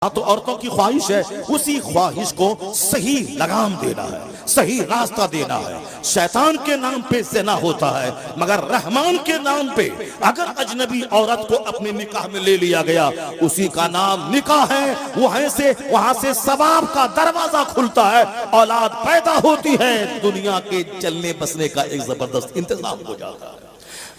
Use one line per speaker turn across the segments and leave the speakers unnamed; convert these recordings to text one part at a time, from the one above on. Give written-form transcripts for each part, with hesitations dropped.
तो औरतों की ख्वाहिश है, उसी ख्वाहिश को सही लगाम देना है, सही रास्ता देना है। शैतान के नाम पे ज़िना होता है, मगर रहमान के नाम पे अगर अजनबी औरत को अपने निकाह में ले लिया गया, उसी का नाम निकाह है। वहां से सवाब का दरवाजा खुलता है, औलाद पैदा होती है, दुनिया के चलने बसने का एक जबरदस्त इंतजाम हो जाता है।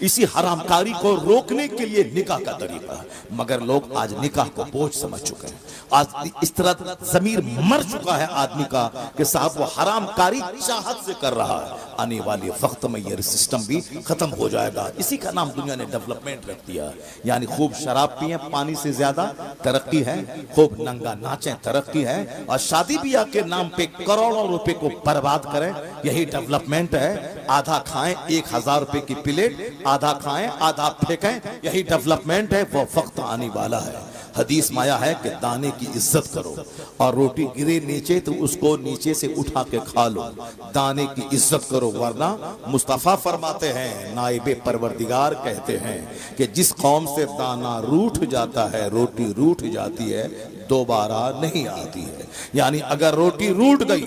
इसी हरामकारी को रोकने के लिए निकाह का तरीका है, मगर लोग आज निकाह को बोझ समझ चुके हैं। आज इस तरह जमीर मर चुका है आदमी का कि साहब वो हरामकारी चाहत से कर रहा है। आने वाले वक्त में ये सिस्टम भी खत्म हो जाएगा। इसी का नाम दुनिया ने डेवलपमेंट रख दिया है। यानी खूब शराब पिए, पानी से ज्यादा तरक्की है, खूब नंगा नाचें, तरक्की है, और शादी ब्याह के नाम पे करोड़ों रुपए को बर्बाद करें, यही डेवलपमेंट है। आधा खाएं 1000 रुपए की प्लेट, आधा खाएं आधा फेंकें, यही डेवलपमेंट है। वो वक्त आने वाला है। हदीस माया है कि दाने की इज्जत करो, और रोटी गिरे नीचे तो उसको नीचे से उठा के खा लो। दाने की इज्जत करो, वरना मुस्तफा फरमाते हैं, नाइबे परवरदिगार कहते हैं कि जिस कौम से दाना रूठ जाता है, रोटी रूठ जाती है, दोबारा नहीं आती है। यानी अगर रोटी रूठ गई,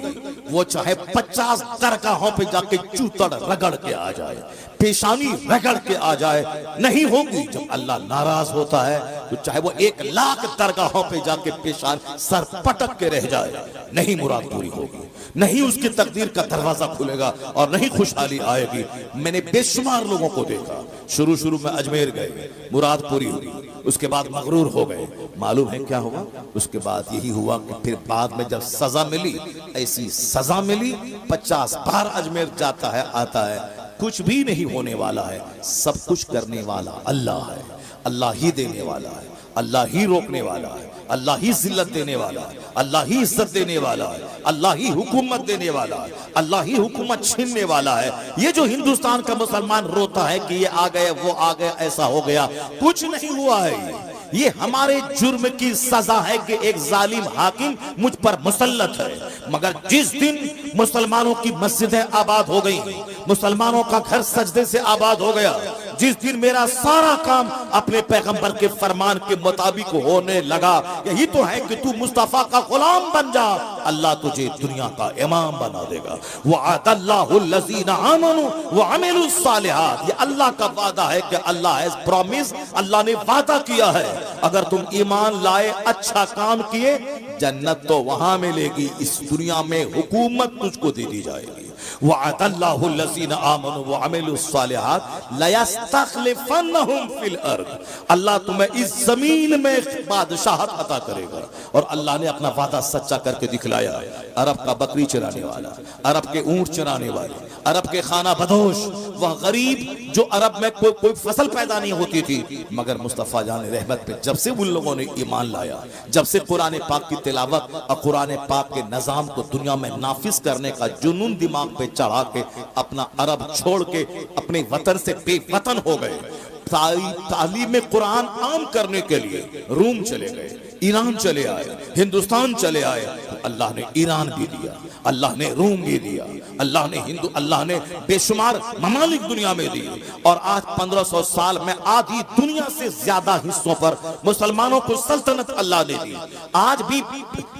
वो चाहे 50 दरगाहों पे जाके चूतड़ रगड़ के आ जाए, पेशानी रगड़ के आ जाए, नहीं होगी। जब अल्लाह नाराज होता है तो चाहे वो 1,00,000 दरगाहों पे जाके पेशान सर पटक के रह जाए, नहीं मुराद पूरी होगी, नहीं उसकी तकदीर का दरवाजा खुलेगा, और नहीं खुशहाली आएगी। मैंने बेशुमार लोगों को देखा, शुरू में अजमेर गए, मुराद पूरी हुई, उसके बाद मगरूर हो गए। मालूम है क्या हुआ? उसके बाद यही हुआ कि फिर बाद में जब सजा मिली, ऐसी सजा मिली, 50 बार अजमेर जाता है आता है, कुछ भी नहीं होने वाला है। सब कुछ करने वाला अल्लाह है, अल्लाह ही देने वाला है, अल्लाह ही रोकने वाला है, अल्लाह ही जिल्लत देने वाला है, अल्लाह ही इज्जत देने वाला है, अल्लाह ही हुकूमत देने वाला है, अल्लाह ही हुकूमत छीनने वाला है। ये जो हिंदुस्तान का मुसलमान रोता है कि ये आ गए, वो आ गए, ऐसा हो गया, कुछ नहीं हुआ है। ये हमारे जुर्म की सजा है कि एक जालिम हाकिम मुझ पर मुसल्लत है। मगर जिस दिन मुसलमानों की मस्जिदें आबाद हो गई, मुसलमानों का घर सजदे से आबाद हो गया, जिस दिन मेरा सारा काम अपने पैगंबर के फरमान के मुताबिक होने लगा, यही तो है कि तू मुस्तफा का गुलाम बन जा, अल्लाह तुझे दुनिया का इमाम बना देगा। वअदल्लाहुल्लज़ीना आमनू व अमिलुस्सालिहात, ये अल्लाह का वादा है कि अल्लाह हैज प्रॉमिस, अल्लाह ने वादा किया है, अगर तुम ईमान लाए, अच्छा काम किए, जन्नत तो वहां मिलेगी, इस दुनिया में हुकूमत तुझको दे दी जाएगी। वअदल्लाहुल्लज़ीना आमनू व अमिलुस्सालिहात लयस्तखलिफन्नहुम फिल अर्द, अल्लाह तुम्हें इस जमीन में बादशाहत अता करेगा। और अल्लाह ने अपना वादा सच्चा करके दिखलाया। अरब का बकरी चराने वाला, अरब के ऊंट चराने वाले, अरब के खाना बदोश, वह गरीब जो अरब में कोई फसल पैदा नहीं होती थी, मगर मुस्तफा जान रहमत पे जब से उन लोगों ने ईमान लाया, जब से कुरान पाक की तिलावत और कुरान पाक के निजाम को दुनिया में नाफिज करने का जुनून दिमाग पे चढ़ा के अपना अरब छोड़ के अपने वतन से बेवतन हो गए। तालीम कुरान आम करने के लिए रूम चले गए, ईरान चले आए, हिंदुस्तान चले आए, तो अल्लाह ने ईरान भी दिया, अल्लाह ने रूम भी दिया, अल्लाह ने बेशुमार ममालिक दुनिया में दिए। और आज 1500 साल में आधी दुनिया से ज्यादा हिस्सों पर मुसलमानों को सल्तनत अल्लाह ने दी। आज भी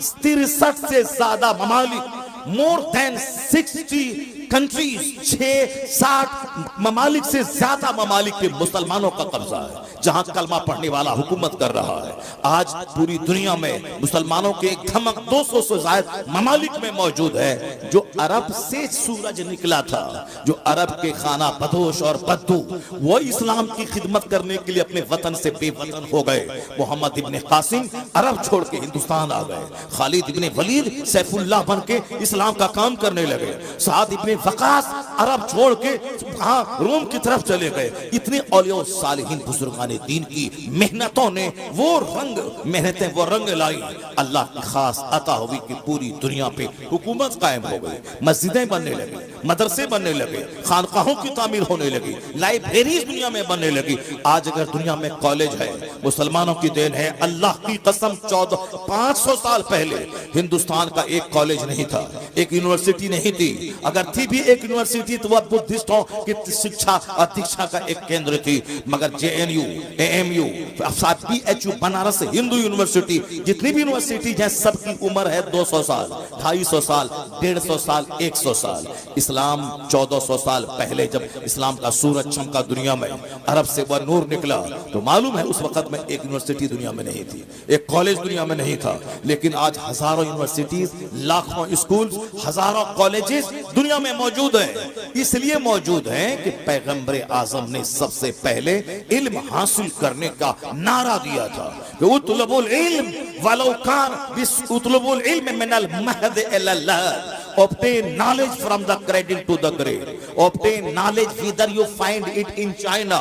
63 से ज्यादा ममालिक, मोर देन 60 कंट्रीज, 60 ममालिक से ज्यादा ममालिक के मुसलमानों का कब्जा है, जहां कलमा पढ़ने वाला हुकूमत कर रहा है। आज पूरी दुनिया में मुसलमानों के एक धमक 200 से ज्यादा ममालिक में मौजूद है। जो अरब से सूरज निकला था, जो अरब के खाना बदोश और बद्दू, वो इस्लाम की खिदमत करने के लिए अपने वतन से बेवतन हो गए। मोहम्मद इब्ने कासिम अरब छोड़ के हिंदुस्तान आ गए, खालिद इब्ने वलीद सैफुल्लाह बन के इस्लाम का काम करने लगे, साद इब्ने वकास अरब छोड़ के रोम की तरफ चले गए। इतने औलिया सालिहीन बुजुर्गाने दीन की मेहनतों ने वो रंग लाई। अल्लाह की खास अता हुई कि पूरी दुनिया पे हुकूमत कायम हो गई, मस्जिदें बनने लगी, मदरसे बनने लगे, खानकाहों की तामीर होने लगी, लाइब्रेरीज दुनिया में बनने लगी। आज अगर दुनिया में कॉलेज है, मुसलमानों की देन है। अल्लाह की कसम 500 साल पहले हिंदुस्तान का एक कॉलेज नहीं था, एक यूनिवर्सिटी नहीं थी, अगर थी भी एक यूनिवर्सिटी तो वह बुद्धिस्टों की शिक्षा और दीक्षा का एक केंद्र थी। मगर JNU, AMU, BHU, Banaras Hindu university, जितनी भी यूनिवर्सिटीज हैं सबकी उम्र है 200 साल, 250 साल, 150 साल, 100 साल। इस्लाम 1400 साल पहले जब इस्लाम का सूरज चमका दुनिया में, अरब से वह नूर निकला, तो मालूम है उस वक्त में एक यूनिवर्सिटी दुनिया में नहीं थी, एक कॉलेज दुनिया में नहीं था। लेकिन आज हजारों यूनिवर्सिटीज, लाखों स्कूल, हजारों कॉलेजेस दुनिया में मौजूद हैं। इसलिए मौजूद हैं कि पैगंबर आजम ने सबसे पहले इल्म हासिल करने का नारा दिया था कि उतलबुल इल्म वलो कान उतलबुल इल्म मिनल महद इलल लहद। Obtain knowledge from the cradle to the grave. Obtain knowledge whether you find it in China.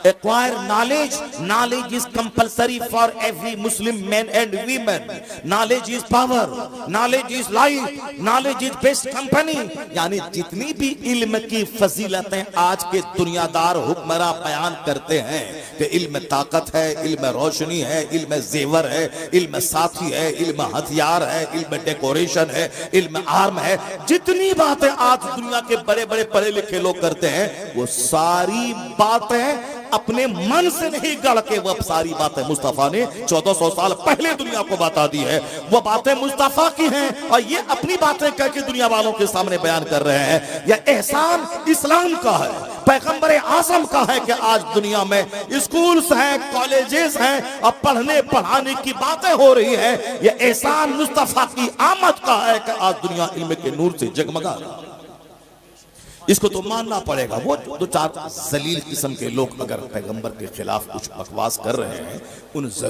Acquire knowledge. Knowledge is compulsory for every Muslim man and women. Knowledge is power. Knowledge is life. Knowledge is best company. यानी जितनी भी इल्म की फजीलतें आज के दुनियादार हुक्मरां बयान करते हैं कि इल्म ताकत है, इल्म रोशनी है, इल्म जेवर है, इल्म साथी है, इल्म हथियार है, इल्म डेकोरेशन है, इल्म आर्म है, जितनी बातें आज दुनिया के बड़े बड़े पढ़े लिखे लोग करते हैं, वो सारी बातें अपने मन से नहीं गढ़ के, वो सारी बातें मुस्तफा ने 1400 साल पहले दुनिया को बता दी है। वो बातें मुस्तफा की हैं और ये अपनी बातें कह के दुनिया वालों के सामने बयान कर रहे हैं। यह एहसान इस्लाम का है, पैगंबर आज़म का है कि आज दुनिया में स्कूल्स हैं, कॉलेजेस हैं और पढ़ने पढ़ाने की बातें हो रही है। यह एहसान मुस्तफा की आमद का है कि आज दुनिया इल्म के नूर से जगमगा रही है। इसको तो मानना पड़ेगा। वो दो चार जलील किस्म के लोग अगर पैगंबर के खिलाफ कुछ बकवास कर रहे हैं,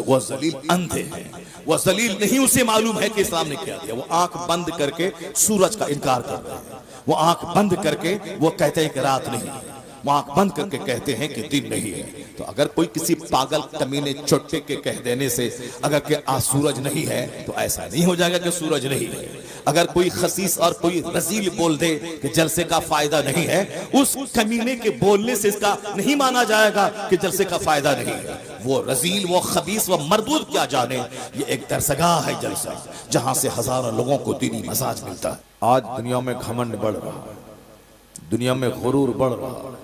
वो जलील अंधे हैं, वो जलील नहीं उसे मालूम है कि इस्लाम ने क्या दिया। वो आंख बंद करके सूरज का इनकार कर रहे हैं, वो आंख बंद करके वो कहते हैं कि रात नहीं है, वो आंख बंद करके कहते हैं कि दिन नहीं है। तो अगर कोई किसी पागल कमीने चोटे के कह देने से अगर कि आज सूरज नहीं है तो ऐसा नहीं हो जाएगा कि सूरज नहीं है। अगर कोई खसीस और कोई रजील बोल दे कि जलसे का फायदा नहीं है, उस कमीने के बोलने से इसका नहीं माना जाएगा कि जलसे का फायदा नहीं है। वो रजील, वो खबीस, वो मरदूद क्या जाने। ये एक दरसगाह है जलसा, जहां से हजारों लोगों को दीनी मसाज मिलता है। आज दुनिया में घमंड बढ़ रहा है, दुनिया में गुरूर बढ़ रहा है।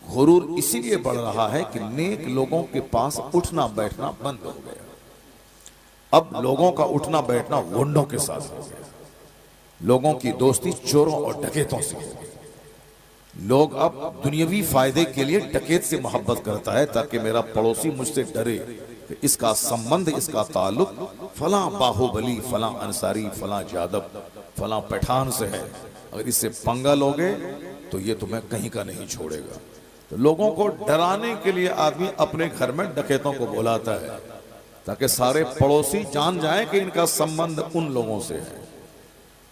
गुरूर इसीलिए बढ़ रहा है कि नेक लोगों के पास उठना बैठना बंद हो गया। अब लोगों का उठना बैठना गुंडों के साथ हो गया, लोगों की दोस्ती चोरों और डकैतों से हो गई। लोग अब दुनियावी फायदे के लिए डकैत से मोहब्बत करता है ताकि मेरा पड़ोसी मुझसे डरे कि इसका संबंध, इसका ताल्लुक फलां बाहुबली, फलां अंसारी, फलां यादव, फलां पठान से है। अगर इससे पंगा लोगे तो ये तुम्हें कहीं का नहीं छोड़ेगा। तो लोगों को डराने के लिए आदमी अपने घर में डकैतों को बुलाता है ताकि सारे पड़ोसी जान जाएं कि इनका संबंध उन लोगों से है।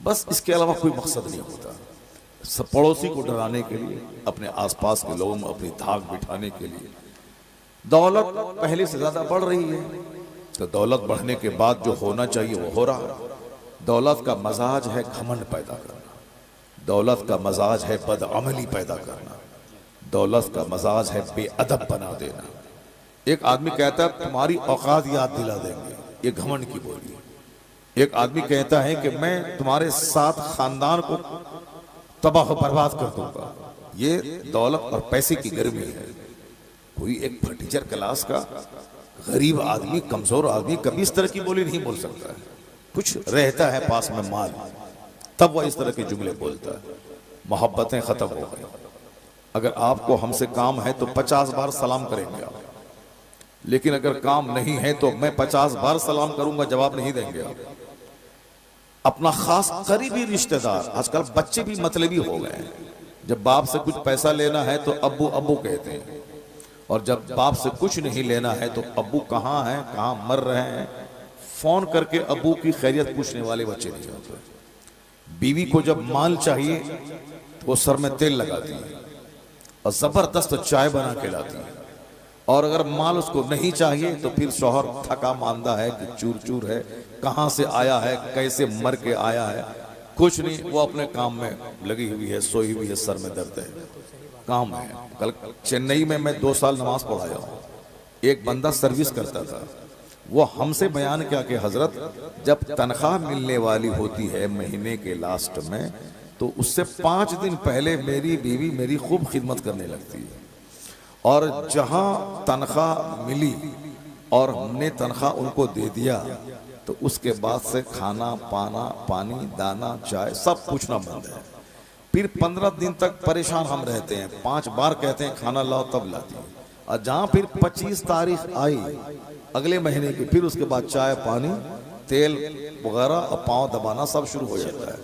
बस इसके अलावा कोई मकसद नहीं होता। सब पड़ोसी को डराने के लिए, अपने आसपास के लोगों में अपनी धाक बिठाने के लिए। दौलत पहले से ज्यादा बढ़ रही है, तो दौलत बढ़ने के बाद जो होना चाहिए वो हो रहा है। दौलत का मजाज है घमंड पैदा करना, दौलत का मजाज है बदअमली पैदा करना, दौलत का मजाज है बेअदब बना देना। एक आदमी कहता है तुम्हारी औकात याद दिला देंगे, ये घमंड की बोली। एक आदमी कहता है कि मैं तुम्हारे साथ खानदान को तबाह बर्बाद कर दूंगा। ये दौलत और पैसे की गर्मी है। कोई एक फर्टीचर क्लास का गरीब आदमी, कमजोर आदमी कभी इस तरह की बोली नहीं बोल सकता है। कुछ रहता है पास में माल, तब वह इस तरह के जुमले बोलता है। मोहब्बतें खत्म हो गई। अगर आपको हमसे काम है तो 50 बार सलाम करेंगे आप, लेकिन अगर काम नहीं है तो मैं 50 बार सलाम करूंगा, जवाब नहीं देंगे आप। अपना खास करीबी रिश्तेदार, आजकल बच्चे भी मतलबी हो गए हैं। जब बाप से कुछ पैसा लेना है तो अब्बू अब्बू कहते हैं, और जब बाप से कुछ नहीं लेना है तो अब्बू कहाँ हैं, कहाँ मर रहे हैं, फोन करके अब्बू की खैरियत पूछने वाले बच्चे नहीं होते। बीवी को जब माल चाहिए तो वो सर में तेल लगाती है और जबरदस्त चाय बना के लाती है, और अगर माल उसको नहीं चाहिए तो फिर शौहर थका मांदा है कि चूर चूर है, कहाँ से आया है, कैसे मर के आया है, कुछ नहीं, वो अपने काम में लगी हुई है, सोई हुई है, सर में दर्द है, काम है। कल चेन्नई में मैं 2 साल नमाज पढ़ाया हूँ। एक बंदा सर्विस करता था, वो हमसे बयान किया कि हजरत जब तनख्वाह मिलने वाली होती है महीने के लास्ट में तो उससे 5 दिन पहले मेरी बीवी मेरी खूब खिदमत करने लगती है, और जहां तनख्वाह मिली और हमने तनख्वाह उनको दे दिया तो उसके बाद से खाना पाना पानी दाना चाय सब पूछना बंद है। फिर 15 दिन तक परेशान हम रहते हैं, 5 बार कहते हैं खाना लाओ तब लाती है, और जहां फिर 25 तारीख आई अगले महीने की, फिर उसके बाद चाय पानी तेल वगैरह और पाँव दबाना सब शुरू हो जाता है।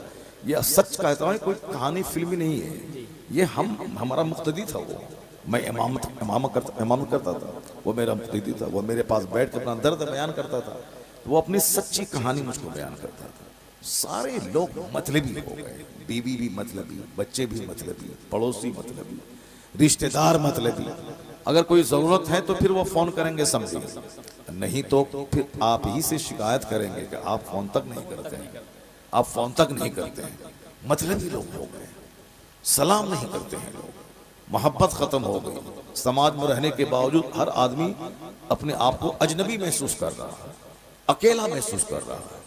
यह सच कहता हूँ, कोई कहानी फिल्मी नहीं है, ये हमारा मुक्तदी था। वो मैं इमामत करता था, वो मेरा मुक्तदी था, वो मेरे पास बैठ के अपना दर्द बयान करता था, तो वो अपनी सच्ची कहानी मुझको बयान करता था। सारे लोग मतलबी हो गए, बीवी भी मतलबी, बच्चे भी मतलबी, पड़ोसी मतलबी, रिश्तेदार मतलबी। अगर कोई जरूरत है तो फिर वो फोन करेंगे समझिए, नहीं तो फिर आप ही से शिकायत करेंगे कि आप फोन तक नहीं करते हैं, आप फोन तक नहीं करते हैं। मतलबी लोग हो गए, सलाम नहीं करते हैं लोग, मोहब्बत खत्म हो गई। समाज में रहने के बावजूद हर आदमी अपने आप को अजनबी महसूस कर रहा है, अकेला महसूस कर रहा है।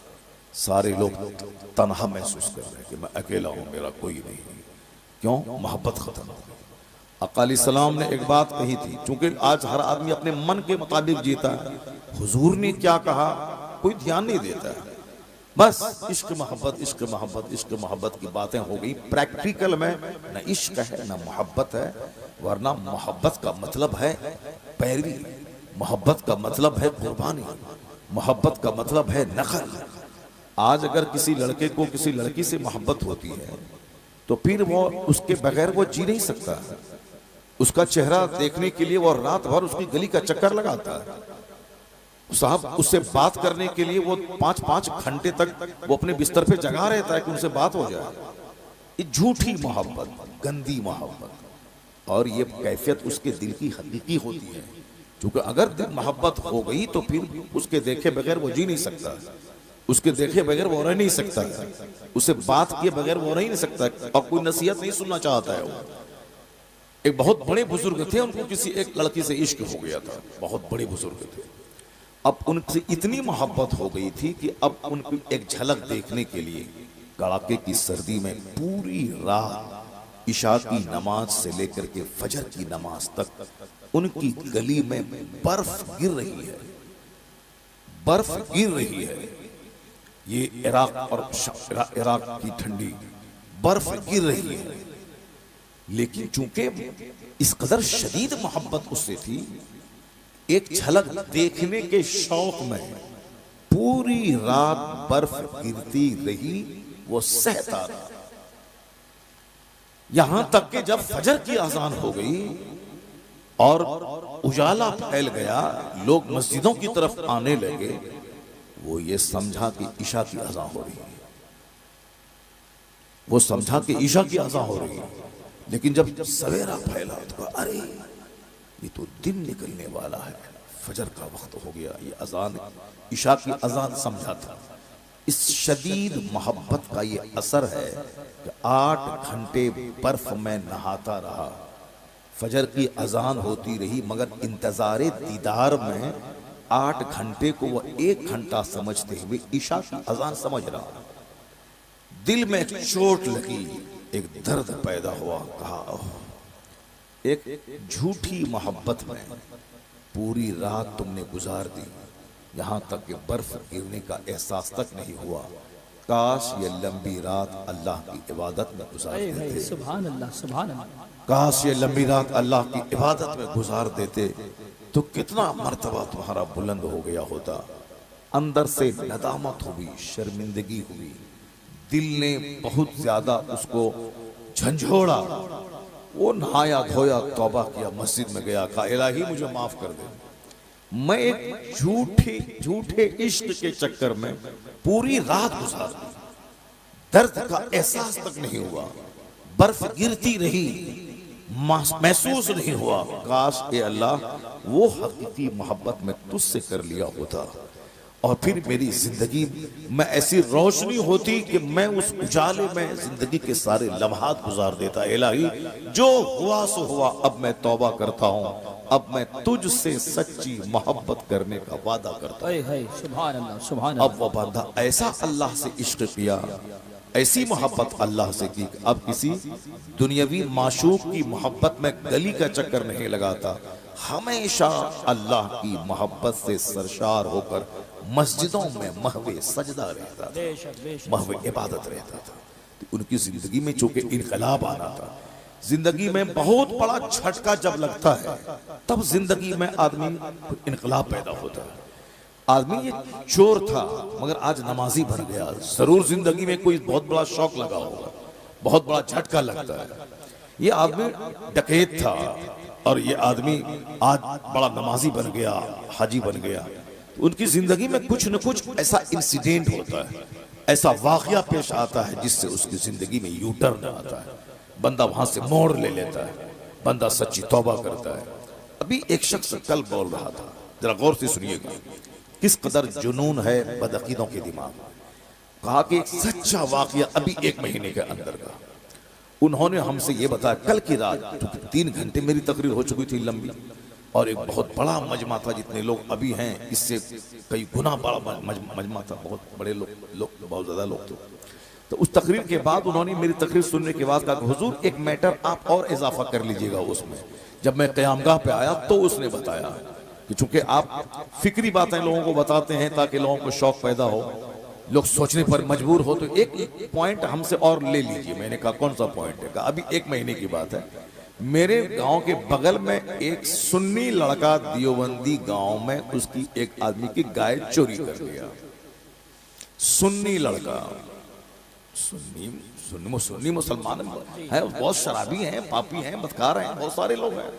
सारे लोग तन्हा महसूस कर रहे हैं कि मैं अकेला हूं, मेरा कोई नहीं। क्यों? मोहब्बत खत्म हो गई। आका अलैहिस्सलाम ने एक बात कही थी, चूंकि आज हर आदमी अपने मन के मुताबिक जीता है, हुजूर ने क्या कहा कोई ध्यान नहीं देता है। बस इश्क मोहब्बत, इश्क मोहब्बत, इश्क मोहब्बत की बातें हो गई। प्रैक्टिकल में न इश्क है न मोहब्बत है, वरना मोहब्बत का मतलब है पैरवी, मोहब्बत का मतलब है कुर्बानी, मोहब्बत का मतलब है नखल। आज अगर किसी लड़के को किसी लड़की से मोहब्बत होती है तो फिर वो उसके बगैर वो जी नहीं सकता। उसका चेहरा देखने के लिए वो रात भर उसकी गली का चक्कर लगाता है। साहब उससे बात करने के लिए वो 5-5 घंटे तक वो अपने बिस्तर पे जगा रहता है कि उनसे बात हो जाए। ये झूठी मोहब्बत, गंदी मोहब्बत, और ये कैफियत उसके दिल की हकीकी होती है। क्योंकि अगर दिल मोहब्बत हो गई तो फिर उसके देखे बगैर वो जी नहीं सकता, उसके देखे बगैर वो रह नहीं सकता, उससे बात किए बगैर वो रह नहीं सकता, और कोई नसीहत नहीं सुनना चाहता है वो। एक बहुत बड़े बुजुर्ग थे, उनको किसी एक लड़की से इश्क हो गया था, बहुत बड़े बुजुर्ग थे। अब उनसे इतनी मोहब्बत हो गई थी कि अब उनको एक झलक देखने के लिए कड़ाके की सर्दी में पूरी रात इशा की नमाज से लेकर के फजर की नमाज तक उनकी गली में बर्फ गिर रही है, बर्फ गिर रही है। ये इराक और इराक की ठंडी बर्फ गिर रही है, लेकिन चूंकि इस कदर शदीद मोहब्बत उससे थी, एक झलक देखने के शौक में पूरी रात बर्फ गिरती रही, वो सहता रहा। यहां तक कि जब फजर की अजान हो गई और उजाला फैल गया, लोग मस्जिदों की तरफ आने लगे, वो ये समझा कि ईशा की अज़ान हो रही है, वो समझा कि ईशा की अज़ान हो रही है। लेकिन जब सवेरा फैला तो अरे ये तो दिन निकलने वाला है, फजर का वक्त हो गया, ये अज़ान ईशा की अज़ान समझा था। इस शदीद मोहब्बत का ये असर है कि 8 घंटे बर्फ में नहाता रहा, फजर की अज़ान होती रही, मगर इंतज़ारे दीदार में 8 घंटे को वो 1 घंटा समझते हुए ईशा की अज़ान समझ रहा। दिल में एक चोट लगी, एक दर्द पैदा हुआ, कहा एक झूठी मोहब्बत में पूरी रात तुमने गुजार दी, यहां तक कि बर्फ गिरने का एहसास तक नहीं हुआ। काश ये लंबी रात अल्लाह की इबादत में गुजार देते,
सुभान अल्लाह, सुभान अल्लाह।
काश ये लंबी रात अल्लाह की इबादत में गुजार देते तो कितना मर्तबा तुम्हारा बुलंद हो गया होता। अंदर से नदामत हुई, शर्मिंदगी हुई, दिल ने बहुत ज्यादा उसको झंझोड़ा। वो नहाया धोया, तौबा किया, मस्जिद में गया, कहा इलाही मुझे माफ कर दे, मैं एक झूठे इश्क के चक्कर में पूरी रात गुजार दी, दर्द का एहसास तक नहीं हुआ, बर्फ गिरती रही, महसूस नहीं हुआ। काश ए अल्लाह वो हकीकी मोहब्बत में तुझसे कर लिया होता और फिर मेरी जिंदगी में ऐसी रोशनी होती कि मैं उस उजाले में जिंदगी के सारे लम्हात गुजार देता। इलाही जो हुआ सो हुआ, अब मैं तौबा करता हूँ, अब मैं तुझसे सच्ची मोहब्बत करने का वादा करता हूँ।
सुभान अल्लाह, सुभान अल्लाह।
अब वो बंदा ऐसा अल्लाह से इश्क किया, ऐसी मोहब्बत अल्लाह से की। अब किसी दुनियावी माशूक की मोहब्बत में गली का चक्कर नहीं लगाता, हमेशा अल्लाह की मोहब्बत से सरशार होकर मस्जिदों में महवे सजदा रहता था, महवे इबादत रहता था। तो उनकी जिंदगी में चूंकि इनकलाब आना था, जिंदगी में बहुत बड़ा झटका जब लगता है तब जिंदगी में आदमी इनकलाब पैदा होता है। आदमी ये चोर था मगर आज नमाजी बन गया। जरूर जिंदगी में कोई बहुत बड़ा शौक लगा होगा, बहुत बड़ा झटका लगता है। ये आदमी डकैत था और ये आदमी आज बड़ा नमाजी बन गया, हाजी बन गया। तो उनकी जिंदगी में कुछ न कुछ ऐसा इंसिडेंट होता है, ऐसा वाकया पेश आता है जिससे उसकी जिंदगी में यू टर्न आता है। बंदा वहां से मोड़ ले लेता है, बंदा सच्ची तौबा करता है। अभी एक शख्स कल बोल रहा था, जरा गौर से सुनिएगा किस कदर जुनून है बदअकीदों के दिमाग में। कहा कि एक सच्चा वाकया अभी 1 महीने के अंदर का। उन्होंने हमसे ये बताया, कल की रात 3 घंटे मेरी तकरीर हो चुकी थी लंबी, और एक बहुत बड़ा मजमा था, जितने लोग अभी हैं इससे कई गुना बड़ा मजमा था, बहुत बड़े लोग बहुत ज्यादा लोग थे। तो उस तकरीर के बाद उन्होंने मेरी तकरीर सुनने के बाद कहा, हुजूर एक मैटर आप और इजाफा कर लीजिएगा उसमें। जब मैं क़यामगाह पे आया तो उसने बताया कि चूंकि आप फिक्री बातें लोगों को बताते हैं ताकि लोगों को शौक पैदा हो, लोग सोचने पर मजबूर हो, तो एक पॉइंट हमसे और ले लीजिए। मैंने कहा कौन सा पॉइंट है? कहा अभी 1 महीने की बात है, मेरे गांव के बगल में एक सुन्नी लड़का दियोबंदी गांव में उसकी एक आदमी की गाय चोरी कर लिया। सुन्नी लड़का, सुन्नी मुसलमान है, बहुत शराबी हैं, पापी हैं, बदकार हैं, बहुत सारे लोग हैं,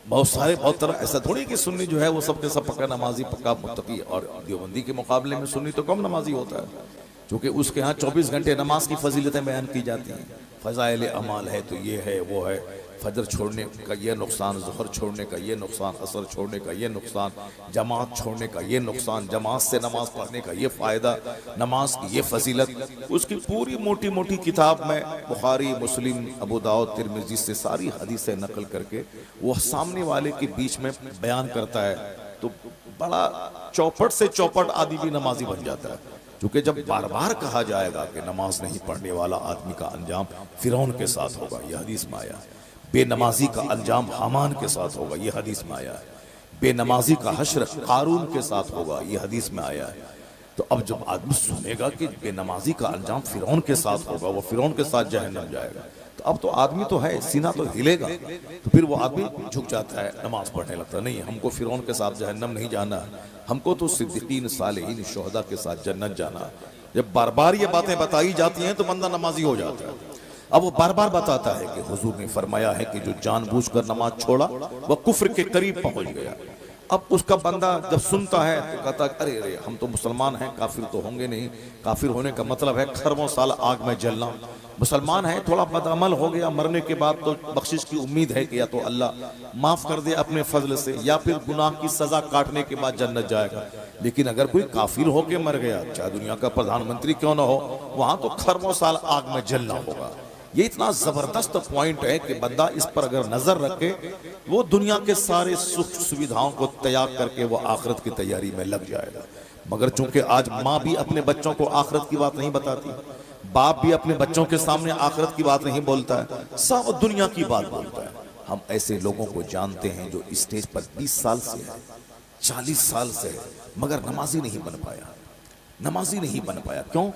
बहुत तरह। ऐसा थोड़ी कि सुन्नी जो है वो सबके सब पक्का नमाजी, पक्का मुत्तकी, और दियोबंदी के मुकाबले में सुन्नी तो कम नमाजी होता है, क्योंकि उसके यहाँ 24 घंटे नमाज की फजीलतें बयान की जाती हैं। फ़ज़ाइल अमाल है तो ये है वो है, फजर छोड़ने का ये नुकसान, ज़ोहर छोड़ने का ये नुकसान, असर छोड़ने का ये नुकसान, जमात छोड़ने का ये नुकसान, जमात से नमाज पढ़ने का ये फ़ायदा, नमाज की ये फजीलत। उसकी पूरी मोटी मोटी किताब में बुखारी, मुस्लिम, अबू दाऊद, तिरमिज़ी से सारी हदीसें नकल करके वो सामने वाले के बीच में बयान करता है। तो बड़ा चौपट से चौपट आदमी भी नमाजी बन जाता है, क्योंकि जब बार बार कहा जाएगा कि नमाज नहीं पढ़ने वाला आदमी का अंजाम फिरौन के साथ होगा, यह हदीस में आया है। बेनमाजी का अंजाम हामान के साथ होगा, यह हदीस में आया है। बेनमाजी का हश्र कारून के साथ होगा, यह हदीस में आया है। तो अब जब आदमी सुनेगा कि बेनमाजी का अंजाम फिरौन के साथ होगा, वो फिरौन के साथ जहन्नम जाएगा, तो अब तो आदमी तो है, सीना तो हिलेगा। तो फिर वो आदमी झुक जाता है, नमाज पढ़ने लगता है। नहीं, हमको फिरौन के साथ जहन्नम नहीं जाना, हमको तो सिद्दीकीन, सालेहीन, शुहदा के साथ जन्नत जाना। जब बार बार ये बातें बताई जाती हैं तो बंदा नमाजी हो जाता है। अब वो बार बार बताता है कि हुजूर ने फरमाया है कि जो जानबूझकर नमाज छोड़ा वह कुफ्र के करीब पहुंच गया। अब उसका बंदा जब सुनता है तो कहता है अरे अरे हम तो मुसलमान हैं, काफिर तो होंगे नहीं। काफिर होने का मतलब है खरबों साल आग में जलना। मुसलमान है, थोड़ा बदअमल हो गया, मरने के बाद तो बख्शिश की उम्मीद है कि या तो अल्लाह माफ कर दे अपने फजल से, या फिर गुनाह की सजा काटने के बाद जन्नत जाएगा। लेकिन अगर कोई काफिर होके मर गया, चाहे दुनिया का प्रधानमंत्री क्यों ना हो, वहां तो खरबों साल आग में जलना होगा। ये इतना जबरदस्त पॉइंट है कि बंदा इस पर अगर नजर रखे, वो दुनिया के सारे सुख सुविधाओं को त्याग करके वो आखिरत की तैयारी में लग जाएगा। मगर चूंकि आज माँ भी अपने बच्चों को आखिरत की बात नहीं बताती, बाप भी अपने बच्चों के सामने आखिरत की बात नहीं बोलता है, सब दुनिया की बात बोलता है। हम ऐसे लोगों को जानते हैं जो स्टेज पर 20 साल से है, 40 साल से है, मगर नमाजी नहीं बन पाया, नमाजी नहीं बन पाया। क्यों?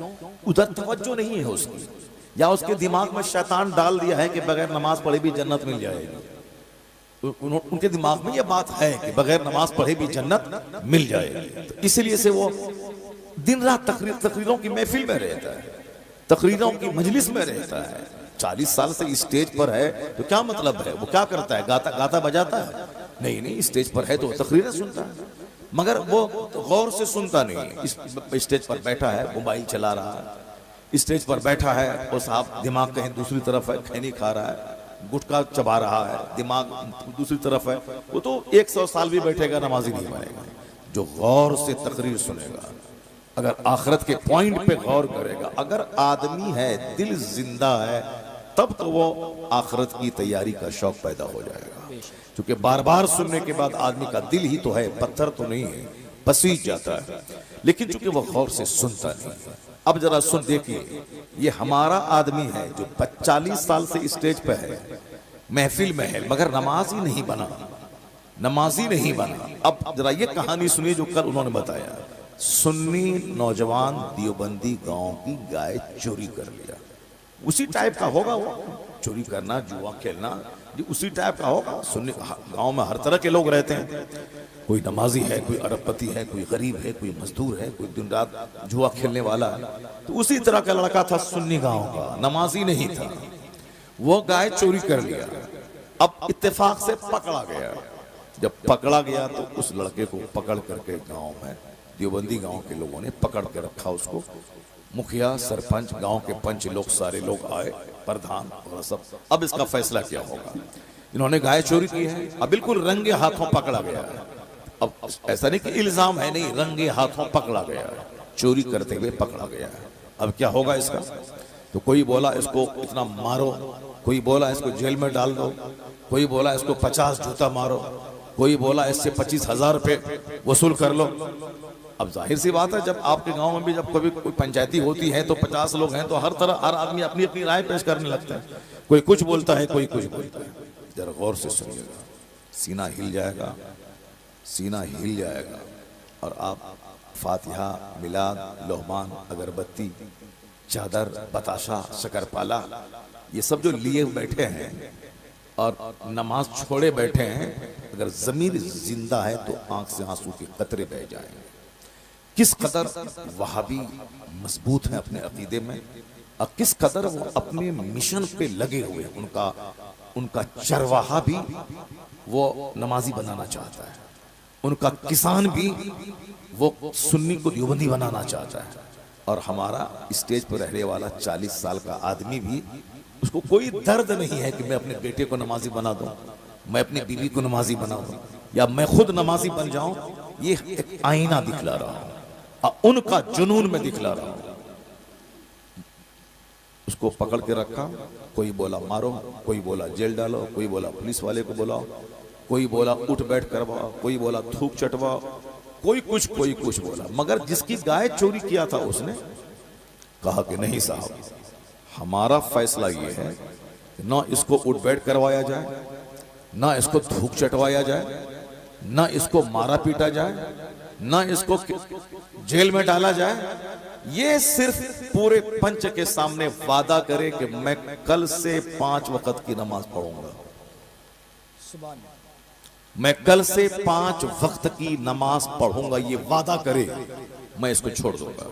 उधर तवज्जो नहीं है उसकी, या उसके दिमाग में शैतान डाल दिया है कि बगैर नमाज पढ़े भी जन्नत मिल जाएगी। उनके दिमाग में यह बात है कि बगैर नमाज पढ़े भी जन्नत मिल जाएगी। तो इसलिए से वो दिन रात तकरीरों की महफिल में रहता है, तकरीरों की मजलिस में रहता है। 40 साल से स्टेज पर है तो क्या मतलब है? वो क्या करता है? गाता बजाता है? नहीं, स्टेज पर है तो तकरीरें सुनता है, मगर वो गौर से सुनता नहीं। स्टेज पर बैठा है, मोबाइल चला रहा है, स्टेज पर बैठा है और साहब दिमाग कहीं दूसरी तरफ है, खैनी खा रहा है, गुटखा चबा रहा है, दिमाग दूसरी तरफ है, वो तो 100 साल भी बैठेगा, नमाजी नहीं बनेगा। जो गौर से तकरीर सुनेगा, अगर आखिरत के पॉइंट पे गौर करेगा, अगर आदमी है, दिल जिंदा है, तब तो वो आखिरत की तैयारी का शौक पैदा हो जाएगा। क्योंकि बार बार सुनने के बाद आदमी का दिल ही तो है, पत्थर तो नहीं है, पसीज जाता है। लेकिन चूंकि वो गौर से सुनता नहीं है, अब जरा सुन देखिए, ये हमारा आदमी है जो 40 साल से स्टेज पे है, महफिल में है, मगर नमाज ही नहीं बना, नमाजी नहीं बना। अब जरा ये कहानी सुनिए जो कल उन्होंने बताया। सुन्नी नौजवान देवबंदी गांव की गाय चोरी कर लिया। उसी टाइप का होगा वो, चोरी करना, जुआ खेलना, ये उसी टाइप का होगा। सुन्नी गांव में हर तरह के लोग रहते हैं, कोई नमाजी है, कोई अरबपति है, कोई गरीब है, कोई मजदूर है, कोई दिन रात जुआ खेलने वाला है। तो उसी तरह का लड़का था सुन्नी गांव का, नमाजी नहीं था। वो गाय चोरी कर लिया। अब इत्तेफाक से पकड़ा गया। जब पकड़ा गया तो उस लड़के को पकड़ करके गांव में देवबंदी गांव के लोगों ने पकड़ के रखा उसको। मुखिया, सरपंच, गांव के पंच लोग, सारे लोग आए, प्रधान और सब। अब इसका फैसला क्या होगा? इन्होंने गाय चोरी की है, अब बिल्कुल रंगे हाथों पकड़ा गया है। अब ऐसा नहीं कि इल्जाम है, नहीं, रंगे हाथों पकड़ा गया है, चोरी करते हुए पकड़ा गया है। अब क्या होगा इसका? तो कोई बोला इसको इतना मारो, कोई बोला इसको जेल में डाल दो, कोई बोला इसको 50 जूता मारो, कोई बोला इससे 25,000 रुपए वसूल कर लो। अब जाहिर सी बात है, जब आपके गांव में भी जब कभी कोई पंचायती होती है तो 50 लोग हैं, तो हर आदमी अपनी अपनी राय पेश करने लगता है। कोई कुछ बोलता है, कोई कुछ बोलता है। जरा गौर से सुनिएगा, सीना हिल जाएगा, सीना हिल जाएगा। और आप फातिहा, मिलाद, लोहमान, अगरबत्ती, चादर, बताशा, शकरपाला, ये सब जो लिए बैठे हैं और नमाज छोड़े बैठे हैं, अगर जमीर जिंदा है तो आंख से आंसू के कतरे बह जाएंगे। किस कदर वहाबी मजबूत है अपने अकीदे में, और किस कदर वो अपने मिशन पे लगे हुए हैं। उनका चरवाहा भी वो नमाजी बनाना चाहता है, उनका किसान भी वो सुन्नी को देवबंदी बनाना चाहता है, और हमारा स्टेज पर रहने वाला 40 साल का आदमी भी, उसको कोई दर्द नहीं है कि मैं अपने बेटे को नमाजी बना दूं, मैं अपनी बीवी को नमाजी बना दूं, या मैं खुद नमाजी बन जाऊं। ये एक आईना दिखला रहा हूं, उनका जुनून में दिखला रहा हूं। उसको पकड़ के रखा, कोई बोला मारो, कोई बोला जेल डालो, कोई बोला पुलिस वाले को बुलाओ, कोई बोला उठ बैठ करवाओ, कोई बोला थूक चटवाओ, कोई कुछ बोला। मगर जिसकी गाय चोरी किया था उसने कहा कि नहीं साहब, हमारा फैसला ये है कि ना इसको उठ बैठ करवाया जाए, ना इसको थूक चटवाया जाए, ना इसको मारा पीटा जाए, ना इसको जेल में डाला जाए। ये सिर्फ पूरे पंच के सामने वादा करे कि मैं कल से 5 वक्त की नमाज पढ़ूंगा, मैं कल से 5 वक्त की नमाज पढ़ूंगा, ये वादा करे, मैं इसको छोड़ दूंगा।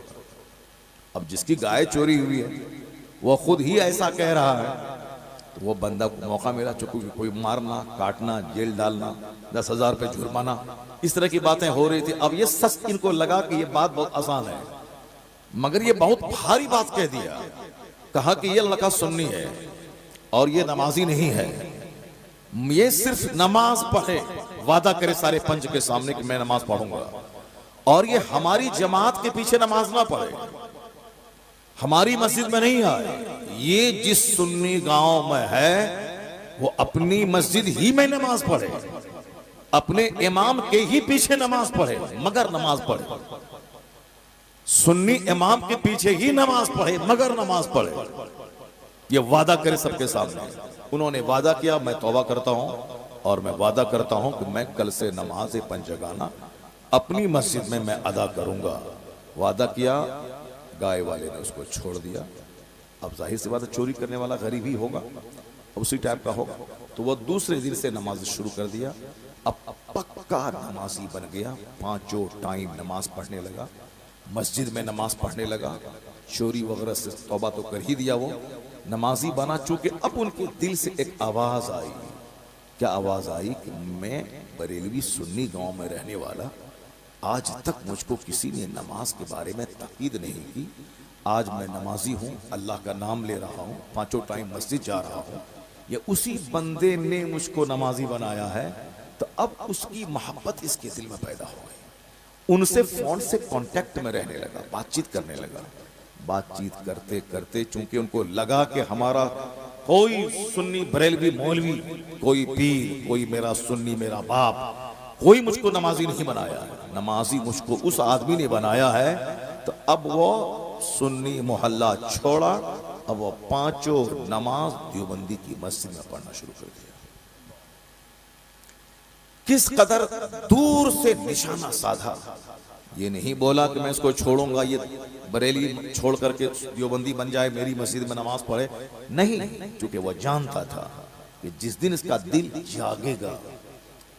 अब जिसकी गाय चोरी हुई है वो खुद ही ऐसा कह रहा है, तो वो बंदा को मौका मिला, चूंकि कोई मारना, काटना, जेल डालना, 10,000 रुपये जुर्माना, इस तरह की बातें हो रही थी। अब ये सच इनको लगा कि ये बात बहुत आसान है, मगर ये बहुत भारी बात कह दिया। कहा कि ये लड़का सुन्नी है और ये नमाजी नहीं है, ये सिर्फ नमाज पढ़े, वादा करे सारे पंच के सामने कि मैं नमाज पढ़ूंगा, और ये हमारी जमात के पीछे नमाज ना पढ़े, हमारी मस्जिद में नहीं आए। ये जिस सुन्नी गांव में है वो अपनी मस्जिद ही में नमाज पढ़े, अपने इमाम के ही पीछे नमाज पढ़े, मगर नमाज पढ़े, सुन्नी इमाम के पीछे ही नमाज पढ़े, मगर नमाज पढ़े। ये वादा करे सबके सामने। उन्होंने वादा किया, मैं तौबा करता हूं और मैं वादा करता हूं कि मैं कल से नमाज पंचगाना अपनी मस्जिद में मैं अदा करूंगा। वादा किया, गाय वाले ने उसको छोड़ दिया। अब जाहिर सी बात है, चोरी करने वाला गरीब ही होगा, उसी टाइप का होगा। तो वह दूसरे दिन से नमाज शुरू कर दिया। अब पक्का नमाजी बन गया, 5 टाइम नमाज पढ़ने लगा, मस्जिद में नमाज पढ़ने लगा, चोरी वगैरह से तौबा तो कर ही दिया, वो नमाजी बना। चूंकि अब उनके दिल से एक आवाज आई। क्या आवाज आई? कि मैं बरेलवी सुन्नी गांव में रहने वाला, आज तक मुझको किसी ने नमाज के बारे में ताकीद नहीं की। आज मैं नमाजी हूँ, अल्लाह का नाम ले रहा हूँ, 5 टाइम मस्जिद जा रहा हूँ, ये उसी बंदे ने मुझको नमाजी बनाया है। तो अब उसकी मोहब्बत इसके दिल में पैदा हो गई। उनसे फोन से कांटेक्ट में रहने लगा, बातचीत करने लगा। बातचीत करते करते चूंकि उनको लगा कि हमारा कोई सुन्नी बरेलवी मौलवी, कोई पीर, कोई मेरा सुन्नी मेरा बाप, कोई मुझको नमाजी नहीं बनाया है, नमाजी मुझको उस आदमी ने बनाया है। तो अब वो सुन्नी मोहल्ला छोड़ा, अब वो पांचों नमाज देवबंदी की मस्जिद में पढ़ना शुरू कर दिया। किस कदर दूर से निशाना साधा। ये नहीं बोला कि मैं इसको छोड़ूंगा, ये बरेली छोड़ करके देवबंदी बन जाए, मेरी मस्जिद में नमाज पढ़े। नहीं, क्योंकि वह जानता था कि जिस दिन इसका दिल जागेगा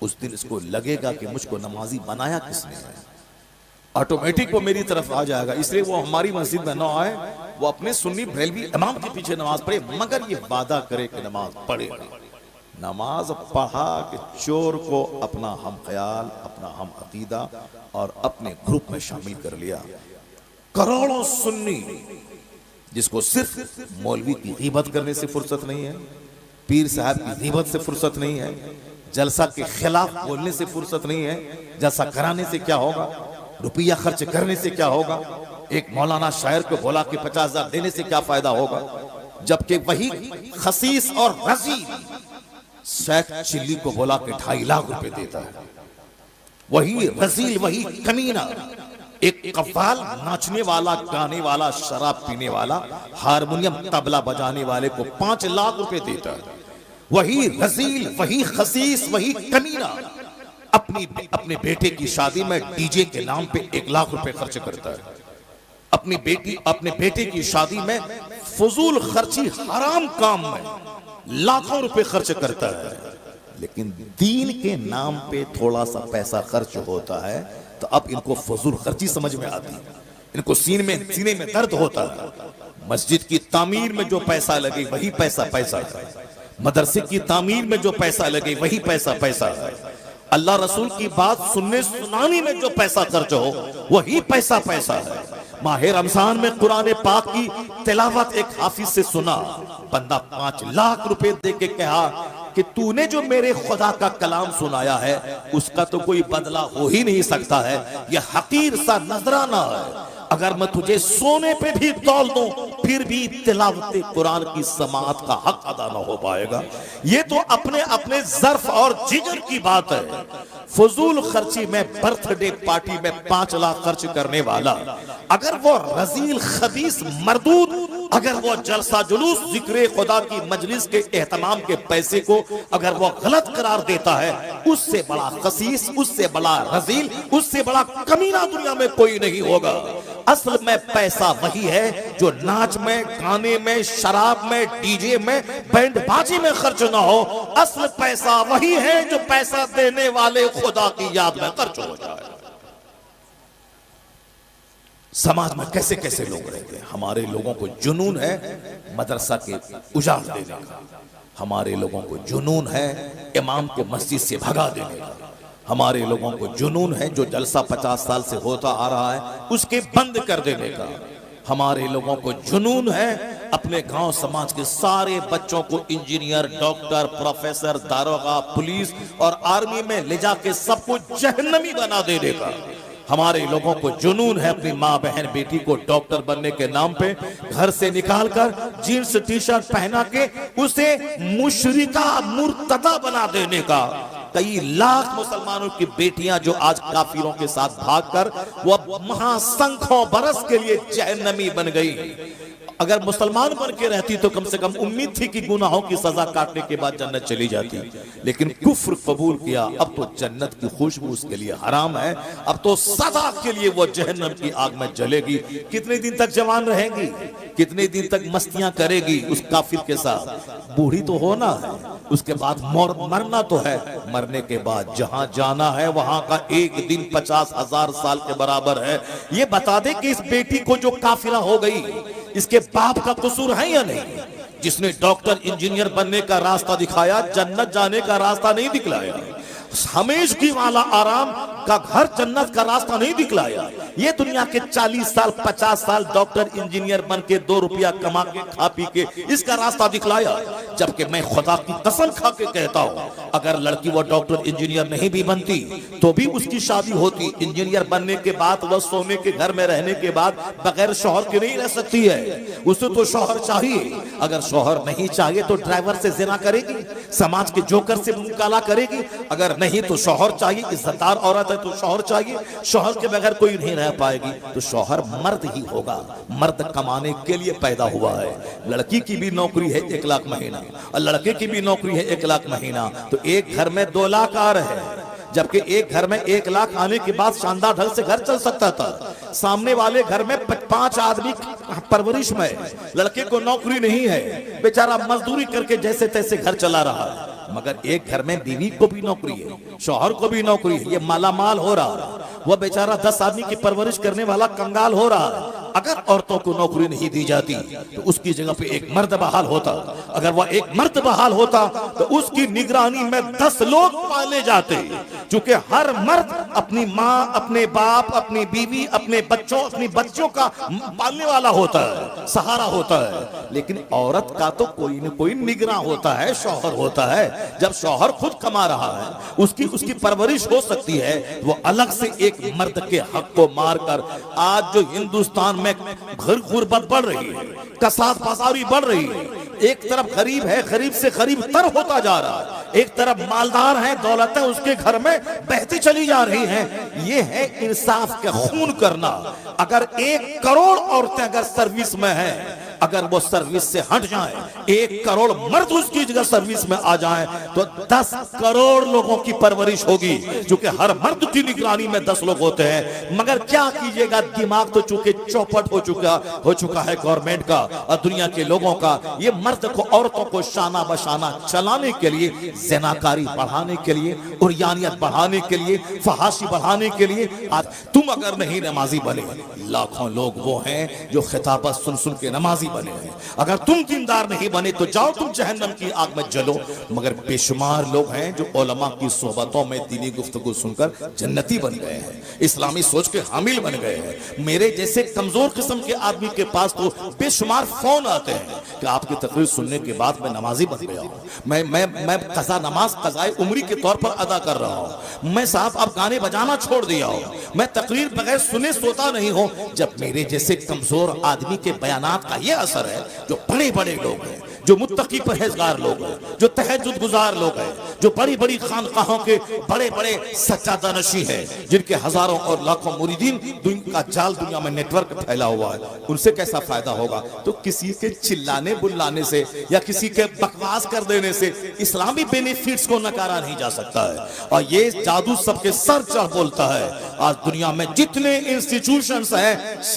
उस दिन इसको लगेगा कि मुझको नमाजी बनाया किसने है, ऑटोमेटिक वो मेरी तरफ आ जाएगा। इसलिए वो हमारी मस्जिद में ना आए, वो अपने सुन्नी बरेलवी इमाम के पीछे नमाज पढ़े, मगर ये वादा करे कि नमाज पढ़े। नमाज पढ़ा कि चोर को अपना हम ख्याल, अपना हम अकीदा और अपने ग्रुप में शामिल कर लिया। करोड़ों सुन्नी जिसको सिर्फ मौलवी की गीबत करने से फुर्सत नहीं है, पीर साहब की गीबत से फुर्सत नहीं है, जलसा के खिलाफ बोलने से फुर्सत नहीं है। जलसा कराने से क्या होगा, रुपया खर्च करने से क्या होगा, एक मौलाना शायर को बोला कि 50,000 देने से क्या फायदा होगा, जबकि वही खसीस और रजी शेख चिल्ली को बोला कि 2.5 लाख रुपए देता है। वही रजील, वही कमीना, एक कव्वाल नाचने वाला, गाने वाला, शराब पीने वाला, हारमोनियम तबला बजाने वाले को 5 लाख रुपए देता है। वही रजील, वही खसीस, वही कमीना अपने बेटे की शादी में डीजे के नाम पे 1 लाख रुपए खर्च करता है। अपने बेटे की शादी में फजूल खर्ची, हराम काम में लाखों रुपए खर्च करता है। लेकिन दीन के नाम पे थोड़ा सा पैसा खर्च होता है तो अब इनको फजूल खर्ची समझ में आती है, इनको सीने में दर्द होता है। मस्जिद की तामीर में जो पैसा लगे वही पैसा है, मदरसे की तामीर में जो पैसा लगे वही पैसा है, अल्लाह रसूल की बात सुनने सुनाने में जो पैसा खर्च हो वही पैसा है। माह रमजान में कुरान पाक की तिलावत एक हाफिज से सुना, बंदा 5 लाख रुपए दे के कहा कि तूने जो मेरे खुदा का कलाम सुनाया है उसका तो कोई बदला हो ही नहीं सकता है, यह हकीर सा नजराना है। अगर मैं तुझे सोने पे भी तौल दूं फिर भी तिलावत कुरान की समाअत का हक अदा ना हो पाएगा। ये तो अपने अपने ज़र्फ और जिगर की बात है। फजूल खर्ची में, बर्थडे पार्टी में 5 लाख खर्च करने वाला अगर वो रजील खबीस मरदूद, अगर वो जलसा जुलूस जिक्र खुदा की मजलिस के एहतमाम के पैसे को अगर वो गलत करार देता है, उससे बड़ा खसीस, उससे बड़ा रजील, उससे बड़ा कमीना दुनिया में कोई नहीं होगा। असल में पैसा वही है जो नाच में, गाने में, शराब में, डीजे में, बैंड बाजी में खर्च ना हो। असल पैसा वही है जो पैसा देने वाले खुदा की याद में खर्च हो जाए। समाज में कैसे कैसे लोग रहते हैं। हमारे लोगों को जुनून है मदरसा के उजाड़ देने का, हमारे लोगों को जुनून है इमाम को मस्जिद से भगा देने का, हमारे लोगों को जुनून है जो जलसा 50 साल से होता आ रहा है उसके बंद कर देने का, हमारे लोगों को जुनून है अपने गांव समाज के सारे बच्चों को इंजीनियर, डॉक्टर, प्रोफेसर, दारोगा, पुलिस और आर्मी में ले जाके सबको जहन्नमी बना देने का। हमारे लोगों को जुनून है अपनी माँ, बहन, बेटी को डॉक्टर बनने के नाम पे घर से निकालकर जीन्स टी शर्ट पहना के उसे मुशरिका, मुर्तदा बना देने का। कई लाख मुसलमानों की बेटियां जो आज काफिरों के साथ भागकर वो महासंख्यों बरस के लिए जहन्नमी बन गई। अगर मुसलमान बन के रहती तो कम से कम उम्मीद थी कि गुनाहों की सजा काटने के बाद जन्नत चली जाती, लेकिन कुफ्र कबूल किया, अब तो जन्नत की खुशबू उसके लिए हराम है, अब तो सजा के लिए वो जहन्नम की आग में जलेगी। कितने दिन तक जवान रहेगी, कितने दिन तक मस्तियां करेगी उस काफिर के साथ। बूढ़ी तो होना है, उसके बाद मरना तो है, मरने के बाद जहां जाना है वहां का एक दिन 50,000 साल के बराबर है। ये बता दे कि इस बेटी को जो काफिरा हो गई इसके बाप का कसूर है या नहीं? जिसने डॉक्टर, इंजीनियर बनने का रास्ता दिखाया, जन्नत जाने का रास्ता नहीं दिखलाया। हमेशगी वाला आराम का घर जन्नत का रास्ता नहीं दिखलाया। ये दुनिया के 40 साल 50 साल डॉक्टर इंजीनियर बन के 2 रुपया कमा के खा पी के इसका रास्ता दिखलाया। जबकि मैं खुदा की कसम खा के कहता हूं अगर लड़की वो डॉक्टर इंजीनियर नहीं भी बनती तो भी उसकी शादी होती। इंजीनियर बनने के बाद वह सोने के घर में रहने के बाद बगैर शौहर के नहीं रह सकती है, उसे तो शौहर चाहिए। अगर शौहर नहीं चाहिए तो ड्राइवर से जिना करेगी, समाज के जोकर से मुंह काला करेगी। अगर नहीं तो शौहर चाहिए, इज्जतदार औरत औरत है तो शौहर चाहिए, शौहर के बगैर कोई नहीं रह पाएगी, तो शौहर मर्द ही होगा। मर्द कमाने के लिए पैदा हुआ है। लड़की की भी नौकरी है 1 लाख महीना और लड़के की भी नौकरी है 1 लाख महीना, तो एक घर में 2 लाख आ रहे हैं, जबकि एक घर में 1 लाख आने के बाद शानदार ढंग से घर चल सकता था। सामने वाले घर में 5 आदमी परवरिश में, लड़के को नौकरी नहीं है, बेचारा मजदूरी करके जैसे तैसे घर चला रहा है। मगर एक घर में बीवी को भी नौकरी है, शौहर को भी नौकरी है, ये मालामाल हो रहा है। वह बेचारा 10 आदमी की परवरिश करने वाला कंगाल हो रहा है। अगर औरतों को नौकरी नहीं दी जाती तो उसकी जगह पे एक मर्द बहाल होता। अगर वह एक मर्द बहाल होता तो उसकी निगरानी में 10 लोग पाले जाते, क्योंकि हर मर्द अपनी माँ, अपने बाप, अपनी बीवी, अपने बच्चों, अपनी बच्चों का पालने वाला होता है, सहारा होता है। लेकिन औरत का तो कोई न कोई निगरान होता है, शौहर होता है। जब शौहर खुद कमा रहा है, उसकी परवरिश हो सकती है, वो अलग से एक मर्द के हक को मारकर, आज जो हिंदुस्तान में गुर्बत बढ़ रही है, कसाद पासारी बढ़ रही है, एक तरफ गरीब है, गरीब से गरीब तर होता जा रहा है, एक तरफ मालदार है, दौलतें उसके घर में बहती चली जा रही हैं। ये है इंसाफ का खून करना। अगर 1 करोड़ औरतें अगर सर्विस में हैं, अगर वो सर्विस से हट जाए, 1 करोड़ मर्द उसकी जगह सर्विस में आ जाए, तो 10 करोड़ लोगों की परवरिश होगी, क्योंकि हर मर्द की निगरानी में 10 लोग होते हैं। मगर क्या कीजिएगा, दिमाग तो चूंकि चौपट हो चुका है गवर्नमेंट का और दुनिया के लोगों का। ये मर्द को, औरतों को शाना बशाना चलाने के लिए, ज़िनाकारी बढ़ाने के लिए, उर्यानियत बढ़ाने के लिए, फहाशी बढ़ाने के लिए, आज तुम अगर नहीं नमाजी बने, लाखों लोग वो हैं जो खिताबत सुन सुन के नमाजी बने हैं। अगर तुम दीनदार नहीं बने तो जाओ तुम जहन्नम की आग में जलो। मगर बेशुमार लोग हैं जो उलमा की सोहबतों में दीनी गुफ्तगू सुनकर जन्नती बन गए हैं, इस्लामी सोच के हामिल बन गए हैं। मेरे जैसे कमजोर किस्म के आदमी के पास तो बेशुमार फोन आते हैं कि आपकी तकरीर सुनने के बाद मैं नमाजी बन गया हूँ, मैं कज़ा नमाज कज़ाए उम्री के तौर पर अदा कर रहा हूँ, मैं साहब अब गाने बजाना छोड़ दिया हूँ, मैं तकरीर बगैर सुने सोता नहीं हूँ। जब मेरे जैसे कमजोर आदमी के बयानात का ये असर है, जो बड़े बड़े लोग हैं, जो मुत्तकी परहेजगार लोग हैं, जो तहज्जुद गुजार लोग हैं, जो बड़ी बड़ी खानकाहों के बड़े बड़े सच्चादा नशी हैं, जिनके हजारों और लाखों मुरीदीन का जाल दुनिया में नेटवर्क फैला हुआ है, उनसे कैसा फायदा होगा? तो किसी के चिल्लाने बुल्लाने से या किसी के बकवास कर देने से इस्लामी बेनिफिट्स को नकारा नहीं जा सकता है। और ये जादू सबके सर चढ़ बोलता है। आज दुनिया में जितने इंस्टीट्यूशंस हैं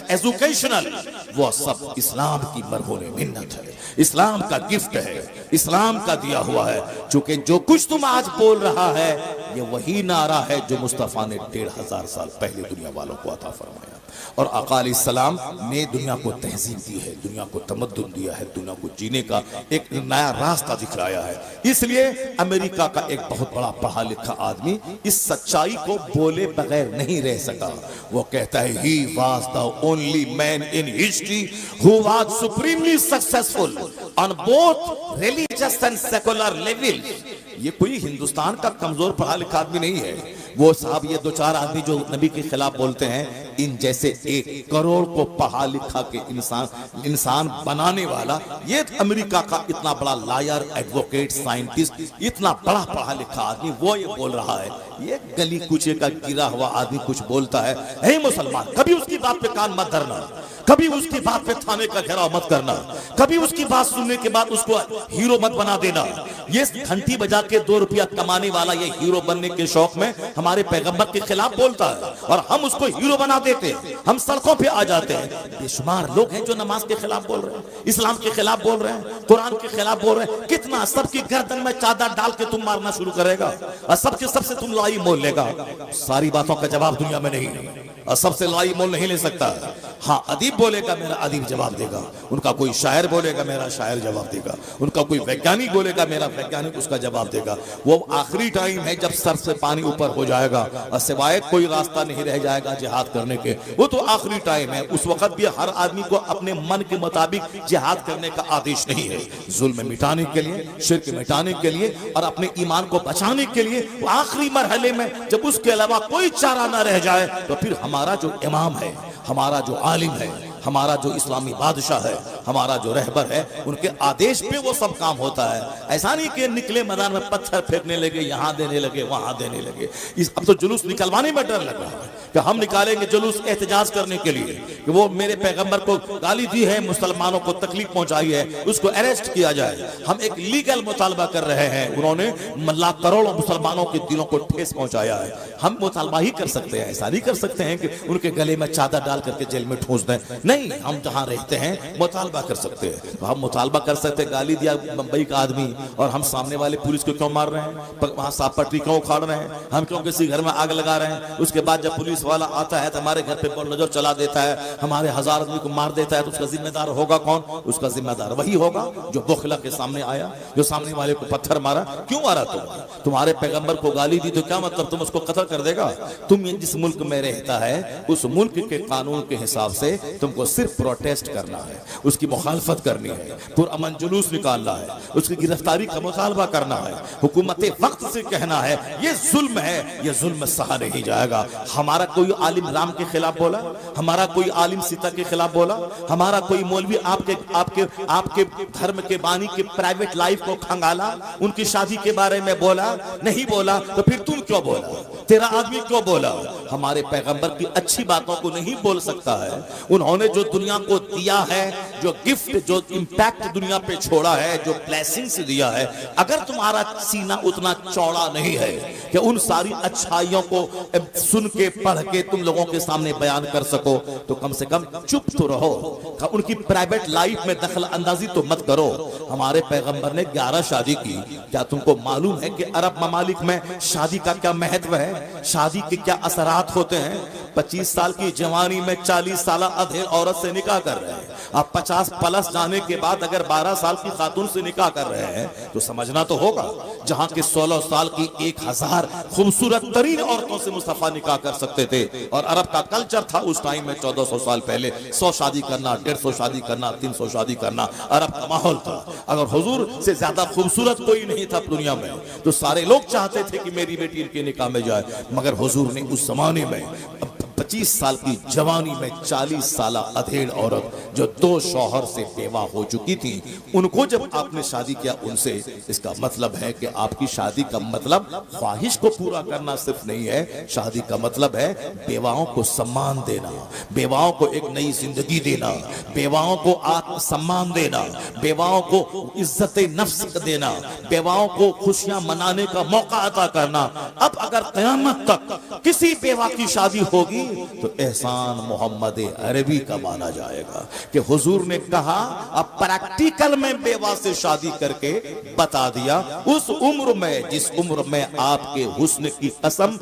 एजुकेशनल, वो सब इस्लाम की मरहून मिन्नत है, इस्लाम का गिफ्ट है, इस्लाम का दिया हुआ है। चूंकि जो कुछ तुम आज बोल रहा है, ये वही नारा है जो मुस्तफा ने 1500 साल पहले दुनिया वालों को अता फरमाया। और आका अलैहिस्सलाम ने दुनिया को तहजीब दी है, दुनिया को तमद्दुन दिया है, दुनिया को जीने का एक नया रास्ता दिखलाया है। इसलिए अमेरिका का एक बहुत बड़ा पढ़ा लिखा आदमी इस सच्चाई को बोले बगैर नहीं रह सका। वो कहता है, he was the only man in history who was supremely successful on both religious and secular level. ये कोई हिंदुस्तान का कमजोर पढ़ा लिखा आदमी नहीं है। वो साहब ये 2-4 आदमी जो नबी के खिलाफ बोलते हैं, इन जैसे 1 करोड़ को पढ़ा लिखा के इंसान बनाने वाला, ये अमेरिका का इतना बड़ा लायर, एडवोकेट, साइंटिस्ट, इतना बड़ा पढ़ा लिखा आदमी, वो ये बोल रहा है। ये गली कुचे का गिरा हुआ आदमी कुछ बोलता है, हे मुसलमान, कभी उसकी बात पे कान मत धरना, कभी उसकी बात पे थाने का घेराव मत करना, कभी उसकी बात सुनने के बाद उसको हीरो मत बना देना। ये घंटी बजा के 2 रुपया कमाने वाला ये हीरो बनने के शौक में हमारे पैगंबर के खिलाफ बोलता है और हम उसको हीरो बना देते हैं, हम सड़कों पे आ जाते हैं। बेशुमार लोग हैं जो नमाज के खिलाफ बोल रहे हैं, इस्लाम के खिलाफ बोल रहे हैं, कुरान के खिलाफ बोल रहे हैं। कितना सबकी गर्दन में चादर डाल के तुम मारना शुरू करेगा और सबसे तुम लाई मोल लेगा। सारी बातों का जवाब दुनिया में नहीं है और सबसे लाई मोल नहीं ले सकता। हाँ, अदीब बोलेगा, मेरा अदीब जवाब देगा, उनका कोई शायर बोलेगा, मेरा शायर जवाब देगा, उनका कोई वैज्ञानिक बोलेगा, मेरा वैज्ञानिक उसका जवाब देगा। वो आखिरी टाइम है जब सर से पानी ऊपर हो जाएगा और सिवाय कोई रास्ता नहीं रह जाएगा जिहाद करने के, वो तो आखिरी टाइम है। उस वक्त भी हर आदमी को अपने मन के मुताबिक जिहाद करने का आदेश नहीं है। जुल्म मिटाने के लिए, शिर्क मिटाने के लिए और अपने ईमान को बचाने के लिए आखिरी मरहले में जब उसके अलावा कोई चारा ना रह जाए, तो फिर हमारा जो इमाम है, हमारा जो आलिम है, हमारा जो इस्लामी बादशाह है, हमारा जो रहबर है, उनके आदेश पे वो सब काम होता है। ऐसा नहीं कि निकले मैदान में पत्थर फेंकने लगे, यहाँ देने लगे, वहां देने लगे। अब तो जुलूस निकलवाने में डर लग रहा है कि हम निकालेंगे जुलूस एहतजाज करने के लिए कि वो मेरे पैगंबर को गाली दी है, मुसलमानों को तकलीफ पहुंचाई है, उसको अरेस्ट किया जाए। हम एक लीगल मुतालबा कर रहे हैं। उन्होंने लाख करोड़ों मुसलमानों के दिलों को ठेस पहुंचाया है। हम मुतालबा ही कर सकते हैं, ऐसा नहीं कर सकते हैं कि उनके गले में चादर डाल करके जेल में ठूंस दें। नहीं, हम जहां रहते हैं मुतालबा कर सकते हैं। तो हम मुतालबा कर सकते हैं। गाली दिया बंबई का आदमी और हम सामने वाले पुलिस को क्यों मार रहे हैं, वहां साफ पटरी क्यों उखाड़ रहे हैं, हम क्यों किसी घर में आग लगा रहे हैं। उसके बाद जब पुलिस वाला आता है तो हमारे घर पे नजर चला देता है, हमारे 1000 आदमी को मार देता है, तो उसका जिम्मेदार होगा कौन? उसका जिम्मेदार वही होगा जो बुखला के सामने आया, जो सामने वाले को पत्थर मारा। क्यों मारा तुम? तुम्हारे पैगंबर को गाली दी तो क्या मतलब तुम उसको कत्ल कर देगा? तुम जिस मुल्क में रहता है उस मुल्क के कानून के हिसाब से तुमको सिर्फ प्रोटेस्ट करना है, उसकी मुखालफत करनी है, पुरअमन जुलूस निकालना है, उसकी गिरफ्तारी का मुतालबा करना है, हुकूमत वक्त से कहना है ये जुल्म है, ये जुल्म सहा नहीं जाएगा। हमारा कोई आलिम राम के खिलाफ बोला, हमारा कोई आलिम सीता के खिलाफ बोला, हमारा कोई मौलवी आपके आपके आपके धर्म के बानी के प्राइवेट लाइफ को खंगाला, उनकी शादी के बारे में बोला? नहीं बोला। तो फिर तुम क्यों बोला? तेरा आदमी क्यों बोला? हमारे पैगंबर की अच्छी बातों को नहीं बोल सकता है। उन्होंने जो दुनिया को दिया है, जो गिफ्ट, जो इंपैक्ट दुनिया पे छोड़ा है, जो ब्लेसिंग्स दिया है, अगर तुम्हारा सीना उतना चौड़ा नहीं है कि उन सारी अच्छाइयों को सुन के पढ़ के तुम लोगों के सामने बयान कर सको, तो कम से कम चुप तो रहो। उनकी प्राइवेट लाइफ में दखल अंदाजी तो मत करो। हमारे पैगंबर ने 11 शादी की। क्या तुमको मालूम है कि अरब ममालिक में शादी का क्या महत्व है, शादी के क्या असरात होते हैं? 25 साल की जवानी में 40 साल अधेड़ औरत से निकाह कर रहे हैं। आप 50 प्लस जाने के बाद अगर 12 साल की खातून से निकाह कर रहे हैं तो समझना तो होगा। जहां के 16 साल की 1000 खूबसूरत तरीन औरतों से मुस्तफा निकाह कर सकते थे, और अरब का कल्चर था उस टाइम में 1400 साल पहले 100 शादी करना, 150 शादी करना, 300 शादी करना अरब का माहौल था। अगर हुजूर से ज्यादा खूबसूरत कोई नहीं था दुनिया में, तो सारे लोग चाहते थे कि मेरी बेटी इनके निकाह में जाए। मगर हुजूर ने उस जमाने में 25 साल की जवानी में 40 साल अधेड़ औरत जो 2 शौहर से बेवा हो चुकी थी, उनको जब आपने शादी किया उनसे, इसका मतलब है कि आपकी शादी का मतलब ख्वाहिश को पूरा करना सिर्फ नहीं है। शादी का मतलब है बेवाओं को सम्मान देना, बेवाओं को एक नई जिंदगी देना, बेवाओं को आत्मसम्मान देना, बेवाओं को इज्जत नफ्स देना, बेवाओं को खुशियां मनाने का मौका अता करना। अब अगर क़यामत तक किसी बेवा की शादी होगी तो एहसान मोहम्मद अरबी का माना जाएगा कि हुजूर ने कहा, अब प्रैक्टिकल में बेवा से शादी करके बता दिया। उस उम्र में, जिस उम्र में आपके हुस्न की कसम,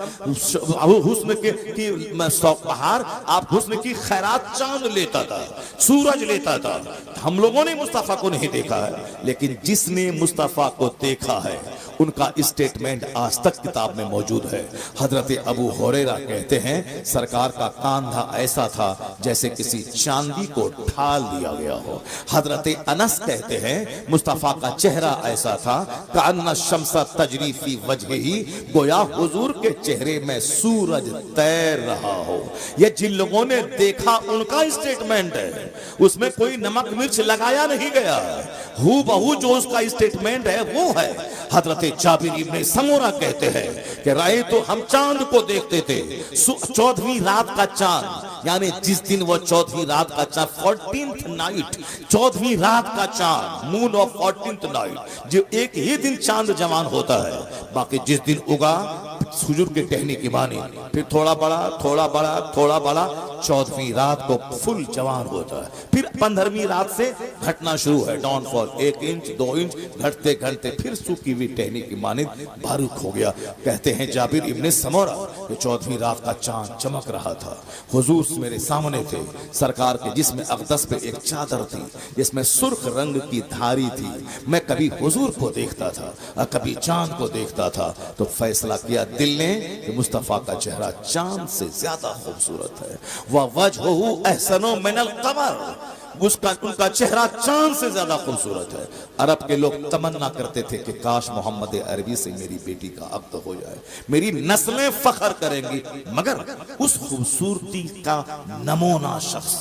हुस्न की सौकहार, आप हुस्न की खैरात चांद लेता था, सूरज लेता था। हम लोगों ने मुस्तफा को नहीं देखा है, लेकिन जिसने मुस्तफा को देखा है उनका स्टेटमेंट आज तक किताब में मौजूद है। हजरत अबू हुरैरा कहते हैं सरकार का कांधा ऐसा था जैसे किसी चांदी को ढाल दिया गया हो। हजरत अनस कहते हैं मुस्तफा का चेहरा ऐसा था कान्ना शम्सा तजरी फी वजहिही, गोया हुजूर के चेहरे में सूरज तैर रहा हो। ये जिन लोगों ने देखा उनका स्टेटमेंट है, उसमें कोई नमक मिर्च लगाया नहीं गया। हू बहू जो उसका स्टेटमेंट है वो है। हजरत जाबिर इब्ने समूरा कहते हैं कि राय तो हम चांद को देखते थे, 14वीं रात का चांद, यानी जिस दिन वो 14वीं रात का चांद, 14th नाइट, 14वीं रात का चांद, मून ऑफ 14th नाइट, जो एक ही दिन चांद जवान होता है। बाकी जिस दिन उगा हुजूर के कहने की मानी, फिर थोड़ा बड़ा थोड़ा बड़ा थोड़ा बड़ा, 14वीं रात को फुल जवान होता है। फिर 15वीं रात से घटना शुरू है, डाउनफॉल, 1 इंच 2 इंच, घटते घटते फिर सूखी हुई टहनी की मानी बारूक हो गया। कहते हैं जाबिर इब्ने समूरा कि 14वीं रात का चांद चमक रहा था, हुजूर मेरे सामने थे, सरकार के जिस्म अक़दस पे एक चादर थी जिसमें सुर्ख रंग की धारी थी। मैं कभी हुजूर को देखता था और कभी चांद को देखता था, तो फैसला किया दिल ने कि मुस्तफा का चेहरा चांद से ज्यादा खूबसूरत है। वह वजहू अहसनो मिनल कमर, उनका चेहरा चांद से ज्यादा खूबसूरत है। अरब के लोग तमन्ना करते थे कि काश मोहम्मद अरबी से मेरी बेटी का अक़्द हो जाए, मेरी नस्लें फख्र करेंगी। मगर उस खूबसूरती का नमूना शख्स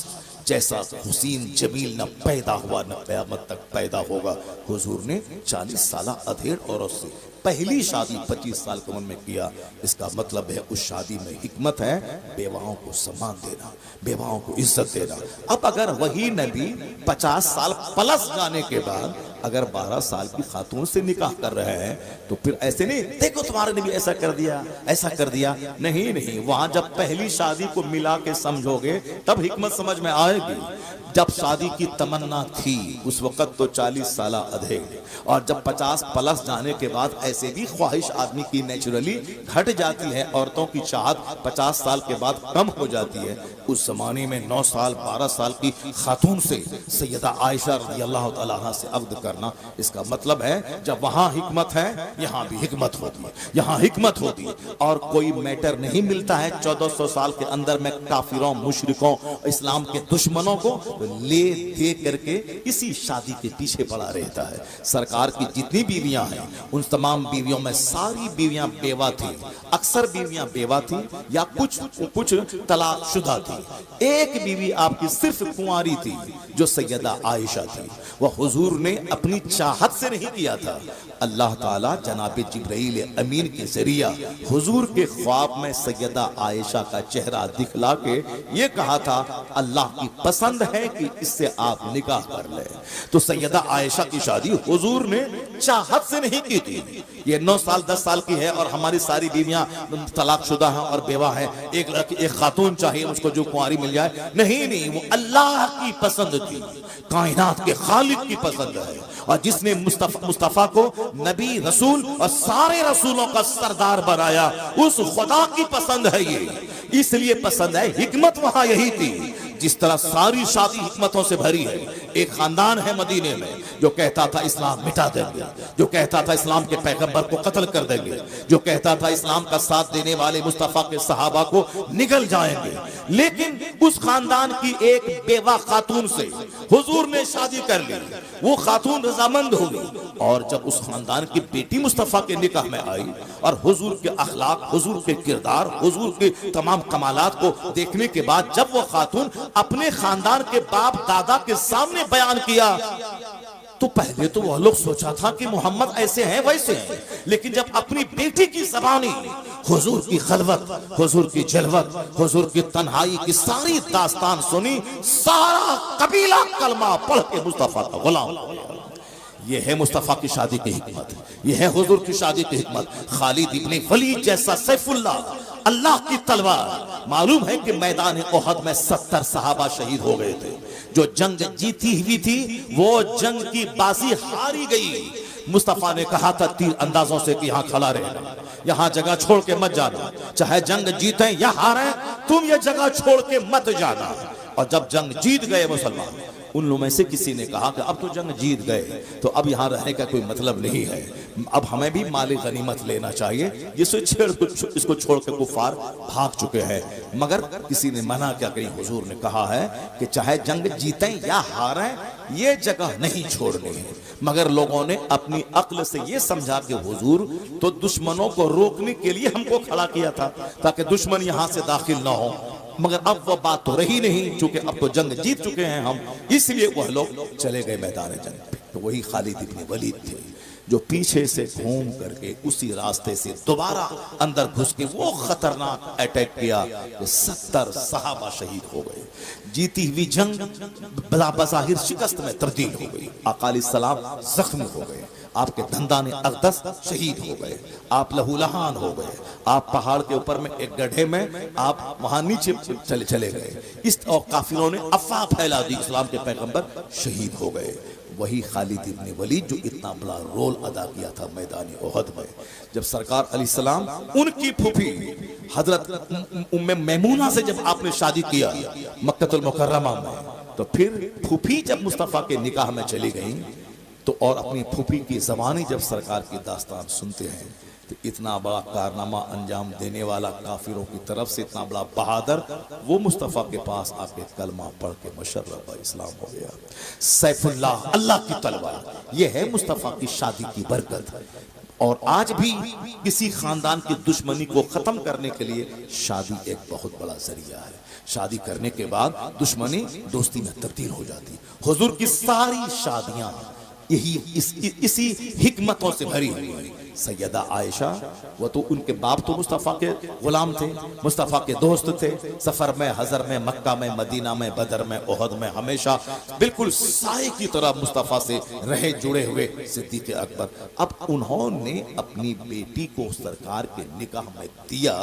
जैसा हुसैन जमील न पैदा हुआ न क़यामत तक पैदा होगा। हुजूर ने 40 साल अधेड़ औरत से पहली शादी 25 साल की उम्र में किया। इसका मतलब है उस शादी में हिकमत है बेवाओं को सम्मान देना, बेवाओं को इज्जत देना। अब अगर वही नबी 50 साल प्लस जाने के बाद अगर 12 साल की खातून से निकाह कर रहे हैं तो फिर ऐसे नहीं देखो तुम्हारे नबी ऐसा कर दिया, ऐसा कर दिया। नहीं नहीं, वहां जब पहली शादी को मिला के समझोगे तब हिकमत समझ में आएगी। जब शादी की तमन्ना थी उस वक्त तो 40 साल अधेड़, और जब 50 प्लस जाने के बाद ऐसे भी ख्वाहिश आदमी की नेचुरली घट जाती है, औरतों की चाहत 50 साल के बाद कम हो जाती है। उस जमाने में 9 साल 12 साल की खातून से सैयदा आयशा रज़ियल्लाहु तआला अन्हा से अक़्द करना, इसका मतलब है जब वहां हिकमत है यहाँ भी हिकमत होती है, यहाँ हिकमत होती है। और कोई मैटर नहीं मिलता है 1400 साल के अंदर में काफिरों, मुशरिकों, इस्लाम के दुश्मनों को ले दे करके इसी शादी के पीछे पड़ा रहता है। सरकार की जितनी बीवियां हैं उन तमाम बीवियों में सारी बीवियां बेवा थी, अक्सर बीवियां बेवा थी या कुछ तलाकशुदा थी। एक बीवी आपकी सिर्फ कुंवारी थी जो सैयदा आयशा थी। वह हुजूर ने अपनी चाहत से नहीं किया था, अल्लाह ताला जनाबे जिब्राइल अमीन के जरिया हुजूर के ख्वाब में सैयदा आयशा का चेहरा दिखला के ये कहा था अल्लाह की पसंद है कि इससे आप निकाह कर ले। तो सैयदा आयशा की शादी हुजूर ने चाहत से नहीं की थी। ये 9 साल 10 साल की है और हमारी सारी बीवियां तलाकशुदा हैं और बेवा है, एक लड़की एक खातून चाहिए उसको जो कुंवारी मिल जाए। नहीं नहीं, वो अल्लाह की पसंद थी, कायनात के खालिक की पसंद है। और जिसने मुस्तफा को नबी रसूल और सारे रसूलों का सरदार बनाया उस खुदा की पसंद है ये, इसलिए पसंद है। हिकमत वहां यही थी। जिस तरह सारी शादी हिकमतों से भरी है। एक खानदान है मदीने में जो कहता था इस्लाम मिटा देंगे, जो कहता था इस्लाम के पैगंबर को कत्ल कर देंगे, जो कहता था इस्लाम का साथ देने वाले मुस्तफा के सहाबा को निगल जाएंगे। लेकिन उस खानदान की एक बेवा खातून से हुजूर ने शादी कर ली। वो खातून रजामंद हुई और जब उस खानदान की बेटी मुस्तफा के निकाह में आई और हुजूर के अखलाक, हुजूर के किरदार, हुजूर के तमाम कमालात को देखने के बाद जब वो खातून अपने खानदान के बाप दादा के सामने बयान किया तो पहले तो वह लोग सोचा था कि मोहम्मद ऐसे हैं वैसे हैं, लेकिन जब अपनी बेटी की ज़बानी हुजूर की खलवत, हुजूर की जलवत, हुजूर की तन्हाई की सारी दास्तान सुनी, सारा कबीला कलमा पढ़ के मुस्तफा का गुलाम। ये है मुस्तफा की शादी की हिकमत, ये है हुजूर की शादी की हिकमत। खालिद इब्ने वलीद जैसा सैफुल्लाह, अल्लाह की तलवार। मालूम है कि मैदान ओहद में 70 सहाबा शहीद हो गए थे। जो जंग जीती हुई थी वो जंग की बाजी हारी गई। मुस्तफा ने कहा था तीर अंदाजों से कि यहाँ खड़ा रहना, यहाँ जगह छोड़ के मत जाना, चाहे जंग जीते या हारे तुम ये जगह छोड़ के मत जाना। और जब जंग जीत गए मुसलमान, उन लोगों में से किसी ने कहा कि अब तो जंग जीत गए तो अब यहाँ रहने का कोई मतलब नहीं है, अब हमें भी माली गनीमत लेना चाहिए। इसको छोड़ के कुफार भाग चुके हैं। मगर किसी ने मना क्या कही, हुजूर ने कहा है कि चाहे जंग जीतें या हारें ये जगह नहीं छोड़नी है। मगर लोगों ने अपनी अक्ल से ये समझा कि हुजूर तो दुश्मनों को रोकने के लिए हमको खड़ा किया था ताकि दुश्मन यहाँ से दाखिल ना हो। मगर अब वह बात तो रही नहीं, क्योंकि अब तो जंग जीत चुके हैं हम, इसलिए वह लोग चले गए मैदान जंग। तो वही खालिद इब्ने वलीद थे जो पीछे से घूम करके उसी रास्ते से दोबारा अंदर घुस के वो खतरनाक अटैक किया कि 70 सहाबा शहीद हो गए। जीती हुई जंग बज़ाहिर शिकस्त में तब्दील हो गई। आका अलैहिस्सलाम जख्मी हो गए, आपके धंधाने अक़दस शहीद हो गए, आप लहूलहान हो गए, आप पहाड़ के ऊपर में एक गड्ढे में आप वहां नीचे चले गए। इस और काफिरों ने अफवाह फैला दी, इस्लाम के पैगंबर शहीद हो गए। वही खालिद इब्ने वलीद जो इतना बड़ा रोल अदा किया था मैदानी ओहद में। जब सरकार अलैहिस्सलाम उनकी फूफी हजरत उम्मे मैमूना से जब आपने शादी किया मक्कतुल मुकर्रमा में, तो फिर फूफी जब मुस्तफा के निकाह में चली गई तो और अपनी फूफी की ज़बानी जब सरकार की दास्तान सुनते हैं तो इतना बड़ा कारनामा अंजाम देने वाला काफिरों की तरफ से इतना बड़ा बहादुर, वो मुस्तफ़ा के पास आके कलमा पढ़ के मुशर्रफ इस्लाम हो गया। सैफुल्लाह, अल्लाह की तलवार, ये है मुस्तफ़ा की शादी की बरकत। और आज भी किसी खानदान की दुश्मनी को खत्म करने के लिए शादी एक बहुत बड़ा जरिया है। शादी करने के बाद दुश्मनी दोस्ती में तब्दील हो जाती। हुजूर की सारी शादियां यही इसी हिकमतों से भरी हुई है। सैयदा आयशा, वो तो उनके बाप तो मुस्तफ़ा के गुलाम थे, मुस्तफ़ा के दोस्त थे। सफर में, हजर में, मक्का में, मदीना में, बदर में, ओहद में हमेशा बिल्कुल साए की तरह मुस्तफ़ा से रहे जुड़े हुए सिद्दीक़ अकबर। अब उन्होंने अपनी बेटी को सरकार के निकाह में दिया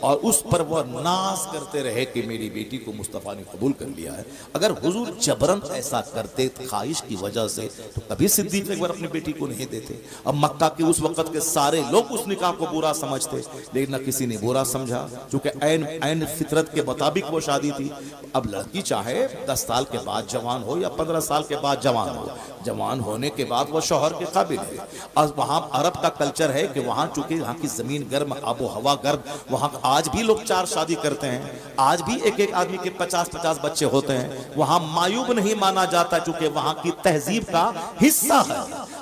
और उस पर वह नाज करते रहे कि मेरी बेटी को मुस्तफ़ा ने कबूल कर लिया है। अगर हुजूर जबरन ऐसा करते ख्वाहिश की वजह से, तो कभी सिद्दीक़ अकबर अपनी बेटी को नहीं देते। अब मक्का के उस वक्त के सारे लोग उस निकाह को बुरा समझते, लेकिन न किसी ने बुरा समझा, क्योंकि ऐन फितरत के मुताबिक वो शादी थी। अब लड़की चाहे 10 साल के बाद जवान हो या 15 साल के बाद जवान हो, जवान होने के बाद वो शौहर के काबिल है। और वहाँ अरब का कल्चर है कि वहाँ चूंकि यहाँ की जमीन गर्म, आबो हवा गर्म, वहाँ आज भी लोग 4 शादी करते हैं। आज भी एक एक आदमी के 50-50 बच्चे होते हैं। वहाँ मायूब नहीं माना जाता, चूंकि वहाँ की तहजीब का हिस्सा है।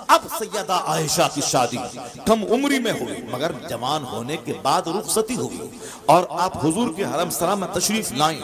अब सैयदा आयशा की शादी कम उम्री में हुई, मगर जवान होने के बाद रुखसती हुई और आप हुजूर के हरम सरा में तशरीफ लाएं।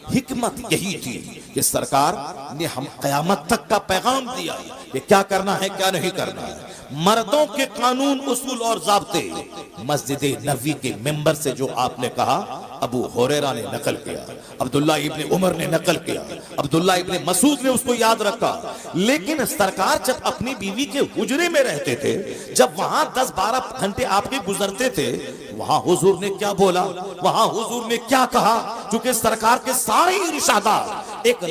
हिकमत यही थी कि सरकार ने हम कयामत तक का पैगाम दिया कि क्या करना है, क्या नहीं करना है। मर्दों के कानून, उसूल और ज़ाब्ते मस्जिद नबवी के मेंबर से जो आपने कहा, अबू हुरैरा ने नकल किया, अब्दुल्ला इब्ने उमर ने नकल किया, अब्दुल्ला इब्ने मसूद ने उसको याद रखा। लेकिन सरकार जब अपनी बीवी के हुजरे में रहते थे, जब वहां 10-12 घंटे आपके गुजरते थे, वहां हुजूर ने क्या बोला, वहां हुजूर ने क्या कहा? क्योंकि सरकार के सारे इरशादात एक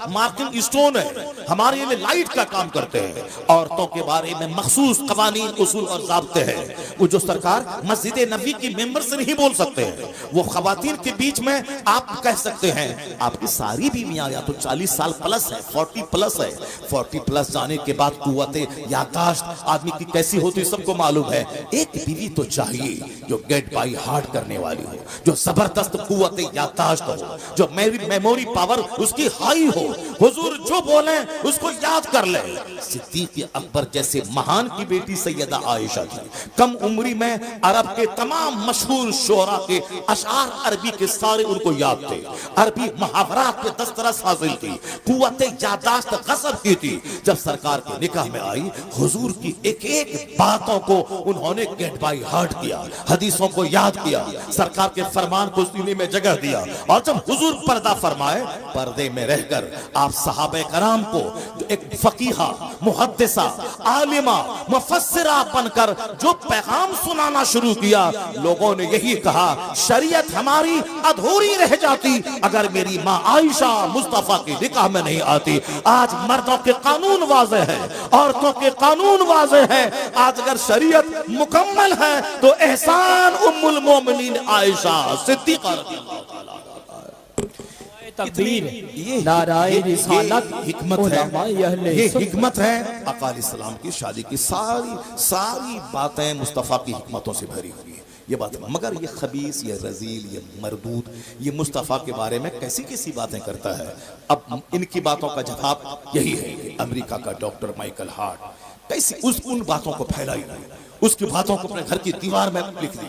मार्किंग स्टोन है, हमारे लिए लाइट का काम करते हैं। औरतों के बारे में मखसूस कवानीन, उसूल और ज़ाब्ते हैं, वो जो सरकार मस्जिद नबी की मेंबर से नहीं बोल सकते हैं। वो खवातीन के बीच में आप कह सकते हैं आपकी सारी बीवियां या तो 40 साल प्लस है, 40 प्लस है। 40 प्लस जाने के बाद कुव्वते यादाश्त आदमी की कैसी होती सबको मालूम है। एक बीवी तो चाहिए जो गेट बाई हार्ट करने वाली हो, जो जबरदस्त कुव्वते यादाश्त हो, जो मेमोरी पावर उसकी हाई हो। हुजूर जो बोले उसको याद कर ले। सिद्दीक़ अकबर जैसे महान की बेटी सैयदा आयशा थी। कम उम्री में अरब के तमाम मशहूर शोरा के अशार अरबी के सारे उनको याद थे। अरबी मुहावरात पे दस्तरस हासिल थी, कुव्वते यादाश्त गज़ब की थी। जब सरकार के निकाह में आई, हुजूर की एक एक बातों को उन्होंने गेट बाई हार्ट किया, हदीसों को याद किया, सरकार के फरमान को सीने में जगह दिया। और जब हुजूर पर्दा फरमाए, पर्दे में रहकर आप सहाबे कराम को एक फकीहा, मुहद्दिसा, आलिमा, मुफस्सिरा बनकर जो पैगाम सुनाना शुरू किया, लोगों ने यही कहा, शरीयत हमारी अधूरी रह जाती अगर मेरी माँ आयशा मुस्तफा की निकाह में नहीं आती। आज मर्दों के कानून वाज़े हैं, औरतों के कानून वाज़े हैं। आज अगर शरीयत मुकम्मल है तो एहसान उम्मुल मोमिनीन आयशा सिद्दीक़ा
तकबीर,
ये
नाराए रिसालत,
हिकमत है। ये हिकमत है आका अलैहिस्सलाम की शादी की सारी बातें मुस्तफ़ा की हिकमतों से भरी हुई है। ये बात, मगर ये खबीस, ये रजील, ये मरदूद, ये मुस्तफ़ा के बारे में कैसी कैसी बातें करता है। अब इनकी बातों का जवाब यही है कि अमेरिका का डॉक्टर माइकल हार्ट कैसी उन बातों को फैलाई, उसकी बातों को अपने घर की दीवार में लिख दी,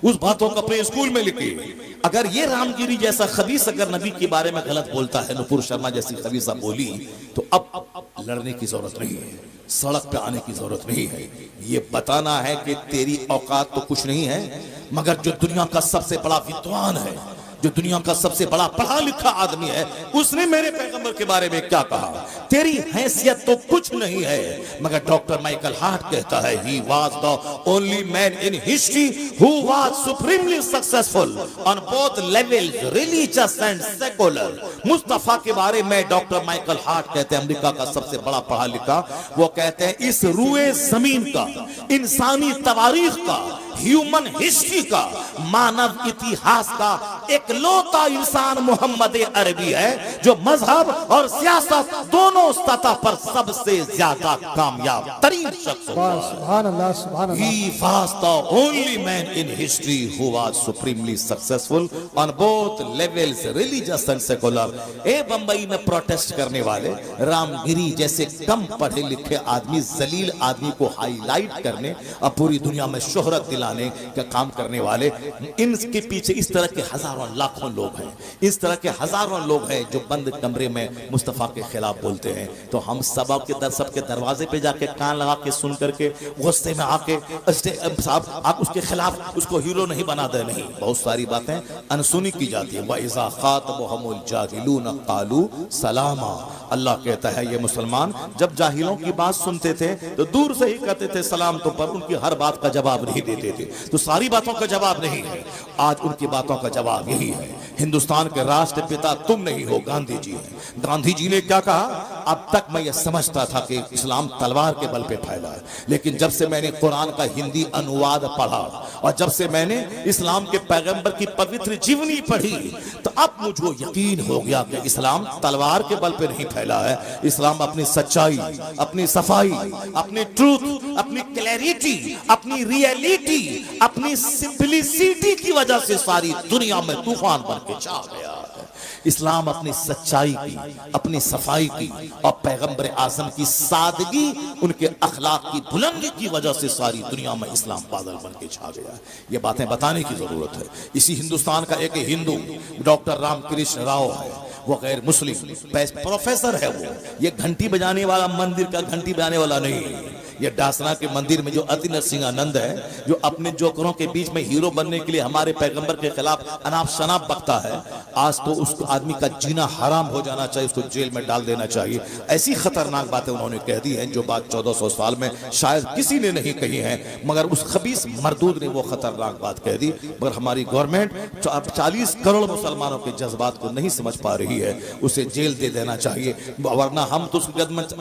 उस बातों को अपने स्कूल में लिखी। अगर ये रामगिरी जैसा खबीस अगर नबी के बारे में गलत बोलता है, नुपुर शर्मा जैसी खबीसा बोली, तो अब लड़ने की जरूरत नहीं है, सड़क पे आने की जरूरत नहीं है। ये बताना है कि तेरी औकात तो कुछ नहीं है, मगर जो दुनिया का सबसे बड़ा विद्वान है, जो दुनिया का सबसे बड़ा पढ़ा लिखा आदमी है, उसने मेरे पैगंबर के बारे में क्या कहा। तेरी हैसियत तो कुछ नहीं है, मगर डॉक्टर माइकल हार्ट कहता है, he was the only man in history who was supremely successful on both levels, religious and secular। Mustafa के बारे में डॉक्टर माइकल हार्ट कहते हैं, अमेरिका का सबसे बड़ा पढ़ा लिखा, वो कहते हैं इस रुए जमीन का, इंसानी तवारीख का, ह्यूमन हिस्ट्री का, मानव इतिहास का एक एकलौता इंसान मोहम्मद अरबी है जो मजहब और सियासत दोनों सतह पर सबसे ज्यादा कामयाब तरीन शख्स हुआ।
सुभान अल्लाह, सुभान अल्लाह।
He was the only man in history who was supremely successful on both levels, religious and secular. Bombay में प्रोटेस्ट करने वाले रामगिरी जैसे कम पढ़े लिखे आदमी, जलील आदमी को हाईलाइट करने और पूरी दुनिया में शोहरत दिलाने का काम करने वाले, इनके पीछे इस तरह के हजारों लाखों लोग हैं। इस तरह के हजारों लोग हैं जो बंद कमरे में मुस्तफा के खिलाफ बोलते हैं। तो हम सबके दरवाजे पे जाके कान लगा के सुन करके गुस्से में आके साहब आप उसके खिलाफ उसको हीरो नहीं बना दे, नहीं। बहुत सारी बातें अनसुनी की जाती है। वइज़ा ख़ातबहुमुल जाहिलून क़ालू सलामा। अल्लाह कहता है ये मुसलमान जब जाहिलों की बात सुनते थे तो दूर से ही कहते थे सलाम, तो पर उनकी हर बात का जवाब नहीं देते थे। तो सारी बातों का जवाब नहीं है, आज उनकी बातों का जवाब यही है। हिंदुस्तान के राष्ट्रपिता तुम नहीं हो, गांधी जी हैं। गांधी जी ने क्या कहा? अब तक मैं ये समझता था कि इस्लाम तलवार के बल पे फैला है, लेकिन जब से मैंने कुरान का हिंदी अनुवाद पढ़ा और जब से मैंने इस्लाम के पैगंबर की पवित्र जीवनी पढ़ी तो अब मुझे यकीन हो गया कि इस्लाम तलवार के बल पे नहीं फैला है। इस्लाम अपनी सच्चाई, अपनी सफाई, अपनी ट्रूथ, अपनी क्लैरिटी, अपनी रियलिटी, अपनी सिंपलिसिटी की वजह से सारी दुनिया में तूफान बन के छा गया है। इस्लाम अपनी सच्चाई की, अपनी सफाई की और पैगंबर आज़म की सादगी, उनके अखलाक की बुलंदी की वजह से सारी दुनिया में इस्लाम बादल बन के छा गया है। ये बातें बताने की जरूरत है। इसी हिंदुस्तान का एक हिंदू डॉक्टर रामकृष्ण राव है, वो गैर मुस्लिम प्रोफेसर है। वो ये घंटी बजाने वाला, मंदिर का घंटी बजाने वाला नहीं है। ये डासना के मंदिर में जो अति नरसिंहानंद है, जो अपने जोकरों के बीच में हीरो बनने के लिए हमारे पैगंबर के खिलाफ अनाप शनाप बकता है, आज तो उस आदमी का जीना हराम हो जाना चाहिए, उसको जेल में डाल देना चाहिए। ऐसी खतरनाक बातें उन्होंने कह दी हैं जो बात 1400 साल में शायद किसी ने नहीं कही है, मगर उस खबीस मरदूद ने वो खतरनाक बात कह दी। मगर हमारी गवर्नमेंट 40 करोड़ मुसलमानों के जज्बात को नहीं समझ पा रही है, उसे जेल दे देना चाहिए, वरना हम तो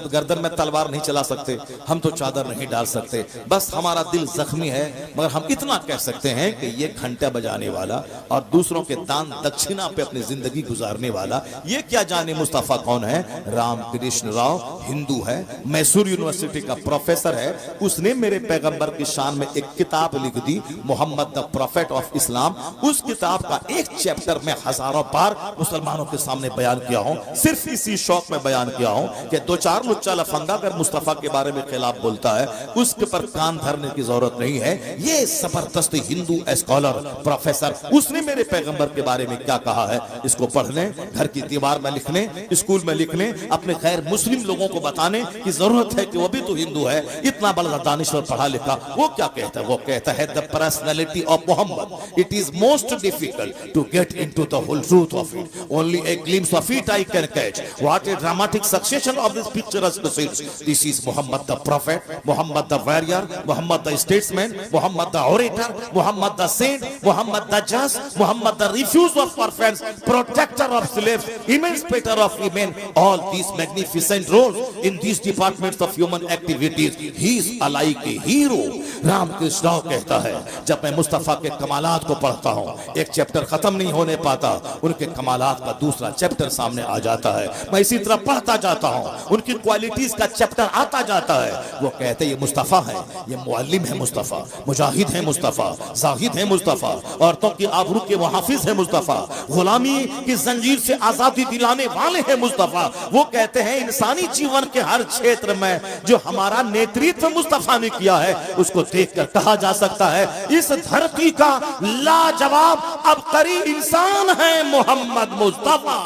गर्दन में तलवार नहीं चला सकते, हम तो चादर नहीं डाल सकते। बस हमारा दिल जख्मी है, मगर हम इतना कह सकते हैं कि ये घंटा बजाने वाला और दूसरों के दान दक्षिणा पे अपनी जिंदगी गुजारने वाला, ये क्या जाने मुस्तफा कौन है? रामकृष्ण राव हिंदू है, मैसूर यूनिवर्सिटी का प्रोफेसर है। उसने मेरे पैगंबर की शान में एक किताब लिख दी, Muhammad the prophet of Islam. उस किताब का एक चैप्टर में हजारों बार मुसलमानों के सामने बयान किया हूं, सिर्फ इसी शौक में बयान किया हूं कि दो चार लुच्चा लफंगा अगर मुस्तफा के बारे में खिलाफ बोलता है उसके पर कान धरने की जरूरत नहीं है। ये जबरदस्त हिंदू स्कॉलर प्रोफेसर, उसने मेरे पैगंबर के बारे में क्या कहा है, इसको पढ़ने, घर की दीवार में लिखने, स्कूल में लिखने, अपने गैर मुस्लिम लोगों को बताने की जरूरत है कि वो भी तो हिंदू है। इतना बड़ा दानिश्वर पढ़ा लिखा, वो क्या कहता है? वो कहता है the personality of Muhammad, it is most difficult to get into the whole truth of it, only a glimpse of it I can catch, what a dramatic succession of this picturesque scenes, this is Muhammad the prophet, Muhammad the warrior, Muhammad the statesman, Muhammad the orator, Muhammad the saint, Muhammad the just, Muhammad the refuge of orphans, protector of slaves, emancipator of women, all these magnificent roles in these departments of human activities, he is alike a hero। Ramakrishna Rao कहता है जब मैं मुस्तफा के कमालात को पढ़ता हूँ, एक chapter खत्म नहीं होने पाता, उनके कमालात का दूसरा चैप्टर सामने आ जाता है। मैं इसी तरह पढ़ता जाता हूँ, उनकी क्वालिटीज का चैप्टर आता जाता है। वो कहते ये मुस्तफा है, ये मुअल्लिम है मुस्तफा, मुजाहिद है मुस्तफा, जाहिद है मुस्तफा, औरतों की आबरू के मुहाफिज है मुस्तफा, गुलामी की जंजीर से आजादी दिलाने वाले हैं मुस्तफा। वो कहते हैं इंसानी जीवन के हर क्षेत्र में जो हमारा नेतृत्व मुस्तफा ने किया है, उसको देखकर कहा जा सकता है इस धरती का लाजवाब अबकरी इंसान है मोहम्मद मुस्तफा।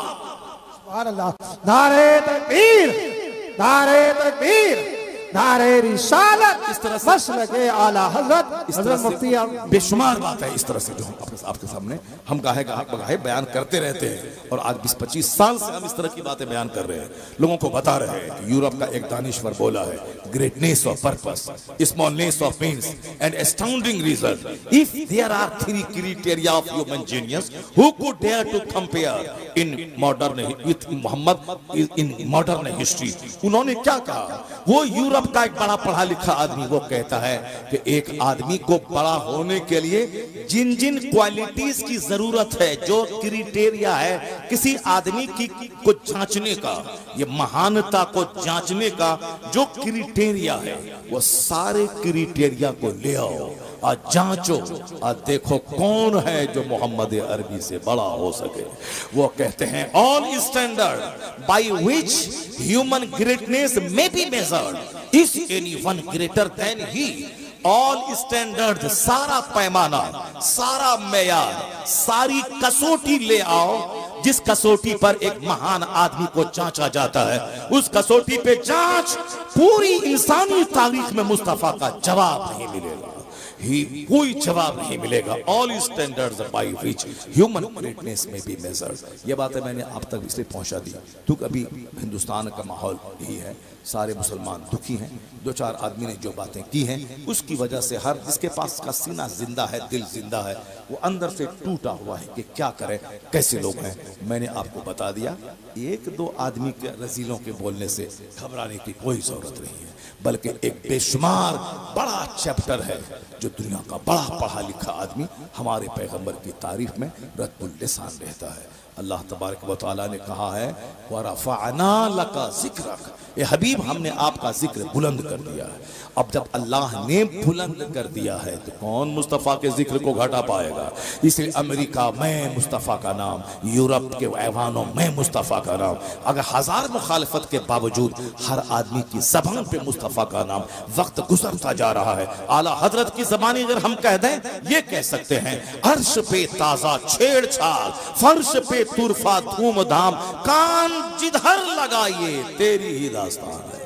सुभान अल्लाह। नारे तकबीर, नारे तकबीर, नारे रिसालत, इस तरह से मसलके आला हजरत, हजरत मुफ्ती
बेशुमार बात है। इस तरह से जो हम आपके सामने हम गाहे बयान करते रहते हैं, और आज 20-25 साल से हम इस तरह की बातें बयान कर रहे हैं, लोगों को बता रहे हैं कि यूरोप का एक दानिश्वर बोला है, greatness of purpose, smallness of means and astounding result, if there are 3 criteria of human genius, who could dare to compare in modern with Muhammad in modern history. उन्होंने क्या कहा? वो यूरोप यूरोप का एक बड़ा पढ़ा लिखा आदमी वो कहता है कि एक आदमी को बड़ा होने के लिए जिन जिन क्वालिटीज की जरूरत है, जो क्राइटेरिया है किसी आदमी की को जांचने का, ये महानता को जांचने का जो क्राइटेरिया है, वो सारे क्राइटेरिया को ले आओ और जांचो और देखो कौन है जो मोहम्मद अरबी से बड़ा हो सके। वो कहते हैं all standard by which human greatness may be measured is anyone greater than he. All standard, सारा पैमाना, सारा मेयार, सारी कसौटी ले आओ जिस कसौटी पर एक महान आदमी को जांचा जाता है, उस कसौटी पे जांच पूरी इंसानी तारीख में मुस्तफा का जवाब नहीं मिलेगा, कोई जवाब नहीं मिलेगा। All standards bye which human greatness may be measured. ये बातें मैंने आप तक इसलिए पहुंचा दी क्योंकि अभी हिंदुस्तान का माहौल यही है, सारे मुसलमान दुखी हैं। दो चार आदमी ने जो बातें की हैं उसकी वजह से हर जिसके पास का सीना जिंदा है, दिल जिंदा है, वो अंदर से टूटा हुआ है कि क्या करे, कैसे लोग हैं। मैंने आपको बता दिया, एक दो आदमी के रजीलों के बोलने से घबराने की कोई जरूरत नहीं है, बल्कि एक बेशुमार बड़ा चैप्टर है जो दुनिया का बड़ा पढ़ा लिखा आदमी हमारे पैगंबर की तारीफ में रद्दुल लिसान रहता है। अल्लाह तबारक व तआला ने कहा है वरफ़अना लका ज़िक्रक, ए हबीब हमने आपका जिक्र बुलंद कर दिया है। अब जब अल्लाह ने बुलंद कर दिया है तो कौन मुस्तफ़ा के जिक्र को घटा पाएगा। इसलिए अमेरिका में मुस्तफ़ा का नाम, यूरोप के ऐवानों में मुस्तफ़ा का नाम, अगर हजार मुखालफत के बावजूद हर आदमी की ज़बान पे मुस्तफ़ा का नाम वक्त गुजरता जा रहा है। आला हजरत की ज़बानी अगर हम कह दें, ये कह सकते हैं अर्श पे ताज़ा छेड़छाड़, फर्श पे तुरफा धूमधाम, कान जिधर लगाइए तेरी ही दास्तान है,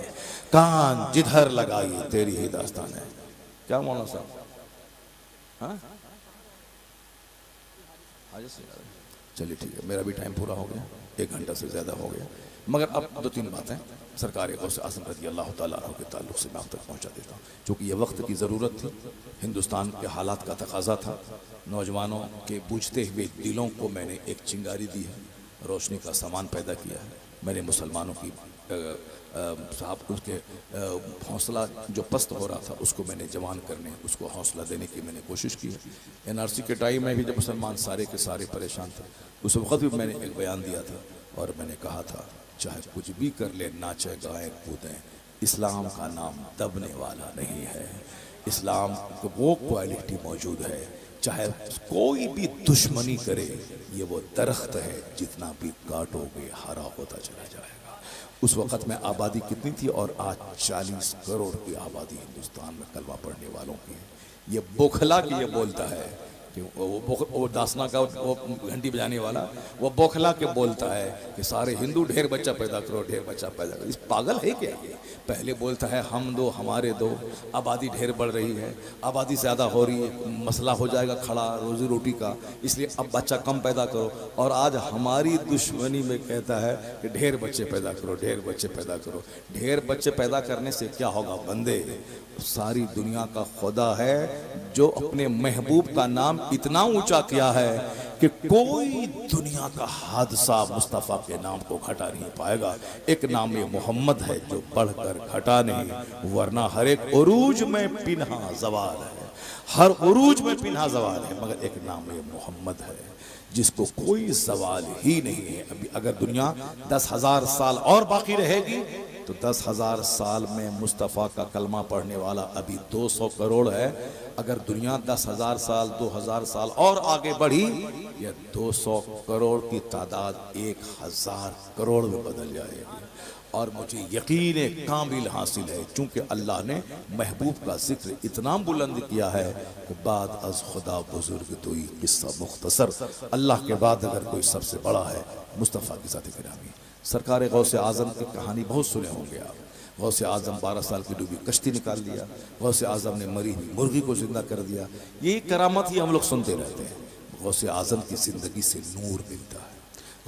कान जिधर लगाइए तेरी ही दास्तान है। क्या मौलाना साहब, हाँ चलिए ठीक है, मेरा भी टाइम पूरा हो गया, 1 घंटा से ज्यादा हो गया, मगर अब 2-3 बातें सरकार गौसे आज़म रज़ी अल्लाह तआला अन्हु के ताल्लुक से मैं आप तक पहुँचा देता हूँ। चूँकि ये वक्त की ज़रूरत थी, हिंदुस्तान के हालात का तकाजा था, नौजवानों के बूझते हुए दिलों को मैंने एक चिंगारी दी है, रोशनी का सामान पैदा किया है। मैंने मुसलमानों की साहब उसके हौसला जो पस्त हो रहा था उसको मैंने जवान करने, उसको हौसला देने की मैंने कोशिश की है। NRC के टाइम में भी जब मुसलमान सारे के सारे परेशान थे, उस वक्त भी मैंने एक बयान दिया था और मैंने कहा था चाहे कुछ भी कर ले, नाचे गाएं कूदें, इस्लाम का नाम दबने वाला नहीं है। इस्लाम को वो क्वालिटी मौजूद है, चाहे कोई भी दुश्मनी करे, ये वो दरख्त है जितना भी काटोगे हरा होता चला जाएगा। उस वक़्त में आबादी कितनी थी और आज 40 करोड़ की आबादी हिंदुस्तान में कलमा पढ़ने वालों की है। ये बोखला की ये बोलता है कि वो दासना का वो घंटी बजाने वाला, वो बोखला के बोलता है कि सारे हिंदू ढेर बच्चा पैदा करो, ढेर बच्चा पैदा करो। इस पागल है क्या ये? पहले बोलता है हम दो हमारे दो, आबादी ढेर बढ़ रही है, आबादी ज़्यादा हो रही है, मसला हो जाएगा खड़ा रोज़ी रोटी का, इसलिए अब बच्चा कम पैदा करो। और आज हमारी दुश्मनी में कहता है कि ढेर बच्चे पैदा करो, ढेर बच्चे पैदा करो। ढेर बच्चे पैदा करने से क्या होगा बंदे? सारी दुनिया का खुदा है जो अपने महबूब का नाम इतना ऊंचा किया है कि कोई दुनिया का हादसा मुस्तफ़ा के नाम को घटा नहीं पाएगा। एक नाम ये मोहम्मद है जो बढ़कर घटा नहीं, वरना हर एक उरूज में पिन्हा ज़वाल है, हर उरूज में पिन्हा ज़वाल है, मगर एक नाम ये मोहम्मद है जिसको कोई सवाल ही नहीं है। अभी अगर दुनिया 10,000 साल और बाकी रहेगी तो 10,000 साल में मुस्तफ़ा का कलमा पढ़ने वाला अभी 200 करोड़ है। अगर दुनिया 10,000 साल 2,000 साल और आगे बढ़ी, यह 200 करोड़ की तादाद 1,000 करोड़ में बदल जाएगी। और मुझे यकीन कामिल हासिल है, चूँकि अल्लाह ने महबूब का जिक्र इतना बुलंद किया है कि बाद अज खुदा बुजुर्ग तो ही किस्सा मुख्तसर, अल्लाह के बाद अगर कोई सबसे बड़ा है मुस्तफ़ा की ज़ात गिरामी। सरकार गौसे आज़म की कहानी बहुत सुने होंगे आप। गौसे आज़म 12 साल की डूबी कश्ती निकाल दिया, गौसे आज़म ने मरी हुई मुर्गी को जिंदा कर दिया। ये करामत ही हम लोग सुनते रहते हैं। गौसे आज़म की ज़िंदगी से नूर मिलता है,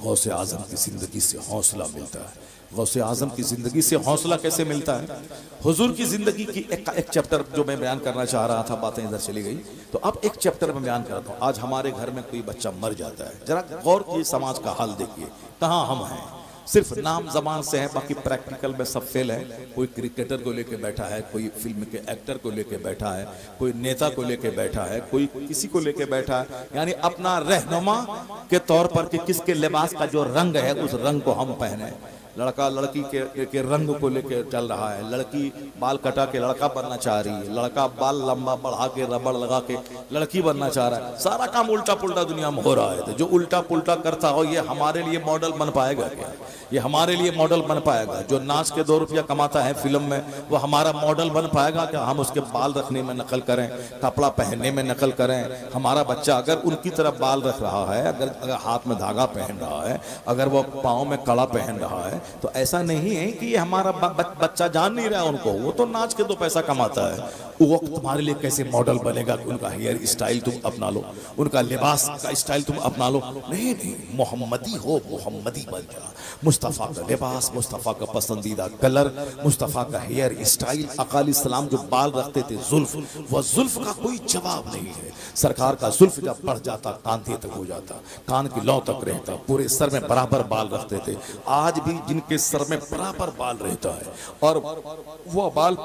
गौसे आज़म की ज़िंदगी से हौसला मिलता है। गौसे आज़म की ज़िंदगी से हौसला कैसे मिलता है? हुजूर की ज़िंदगी की एक चैप्टर जो मैं बयान करना चाह रहा था, बातें इधर चली गई, तो अब एक चैप्टर में बयान करता हूँ। आज हमारे घर में कोई बच्चा मर जाता है, जरा गौर कीजिए, समाज का हाल देखिए, कहाँ हम हैं। सिर्फ नाम जबान से है, बाकी प्रैक्टिकल में सब फेल है। कोई क्रिकेटर को लेके बैठा है, कोई फिल्म के एक्टर को लेके बैठा है, कोई नेता को लेके बैठा है, कोई किसी को लेके बैठा है, यानी अपना रहनुमा के तौर पर कि किसके लिबास का जो रंग है उस रंग को हम पहने। लड़का लड़की के रंग को लेके चल रहा है, लड़की बाल कटा के लड़का बनना चाह रही है, लड़का बाल लंबा बढ़ा के रबड़ लगा के लड़की बनना चाह रहा है। सारा काम उल्टा पुल्टा दुनिया में हो रहा है। तो जो उल्टा पुल्टा करता हो ये हमारे लिए मॉडल बन पाएगा क्या? ये हमारे लिए मॉडल बन पाएगा? जो नाच के 2 रुपया कमाता है फिल्म में वो हमारा मॉडल बन पाएगा क्या? हम उसके बाल रखने में नकल करें, कपड़ा पहनने में नकल करें। हमारा बच्चा अगर उनकी तरह बाल रख रहा है, अगर हाथ में धागा पहन रहा है, अगर वो पाँव में कड़ा पहन रहा है, तो ऐसा नहीं है कि ये हमारा बच्चा जान नहीं रहा है उनको। वो तो नाच के 2 पैसा कमाता है। वो तुम्हारे लिए कैसे मॉडल बनेगा कि उनका हेयर स्टाइल तुम अपना लो, उनका लिबास का स्टाइल तुम अपना लो? नहीं नहीं, मोहम्मदी हो, मोहम्मदी बन जा। मुस्तफ़ा का लिबास, मुस्तफ़ा का पसंदीदा कलर, मुस्तफ़ा का हेयर स्टाइल। अकाली सलाम जो बाल रखते थे जुल्फ, वह जुल्फ का कोई जवाब नहीं है। सरकार का जुल्फ जब बढ़ जाता कांधे तक हो जाता, कान की लौ तक रहता, पूरे सर में बराबर बाल रखते थे। आज भी जिनके सर में बराबर बाल रहता है और वो बाल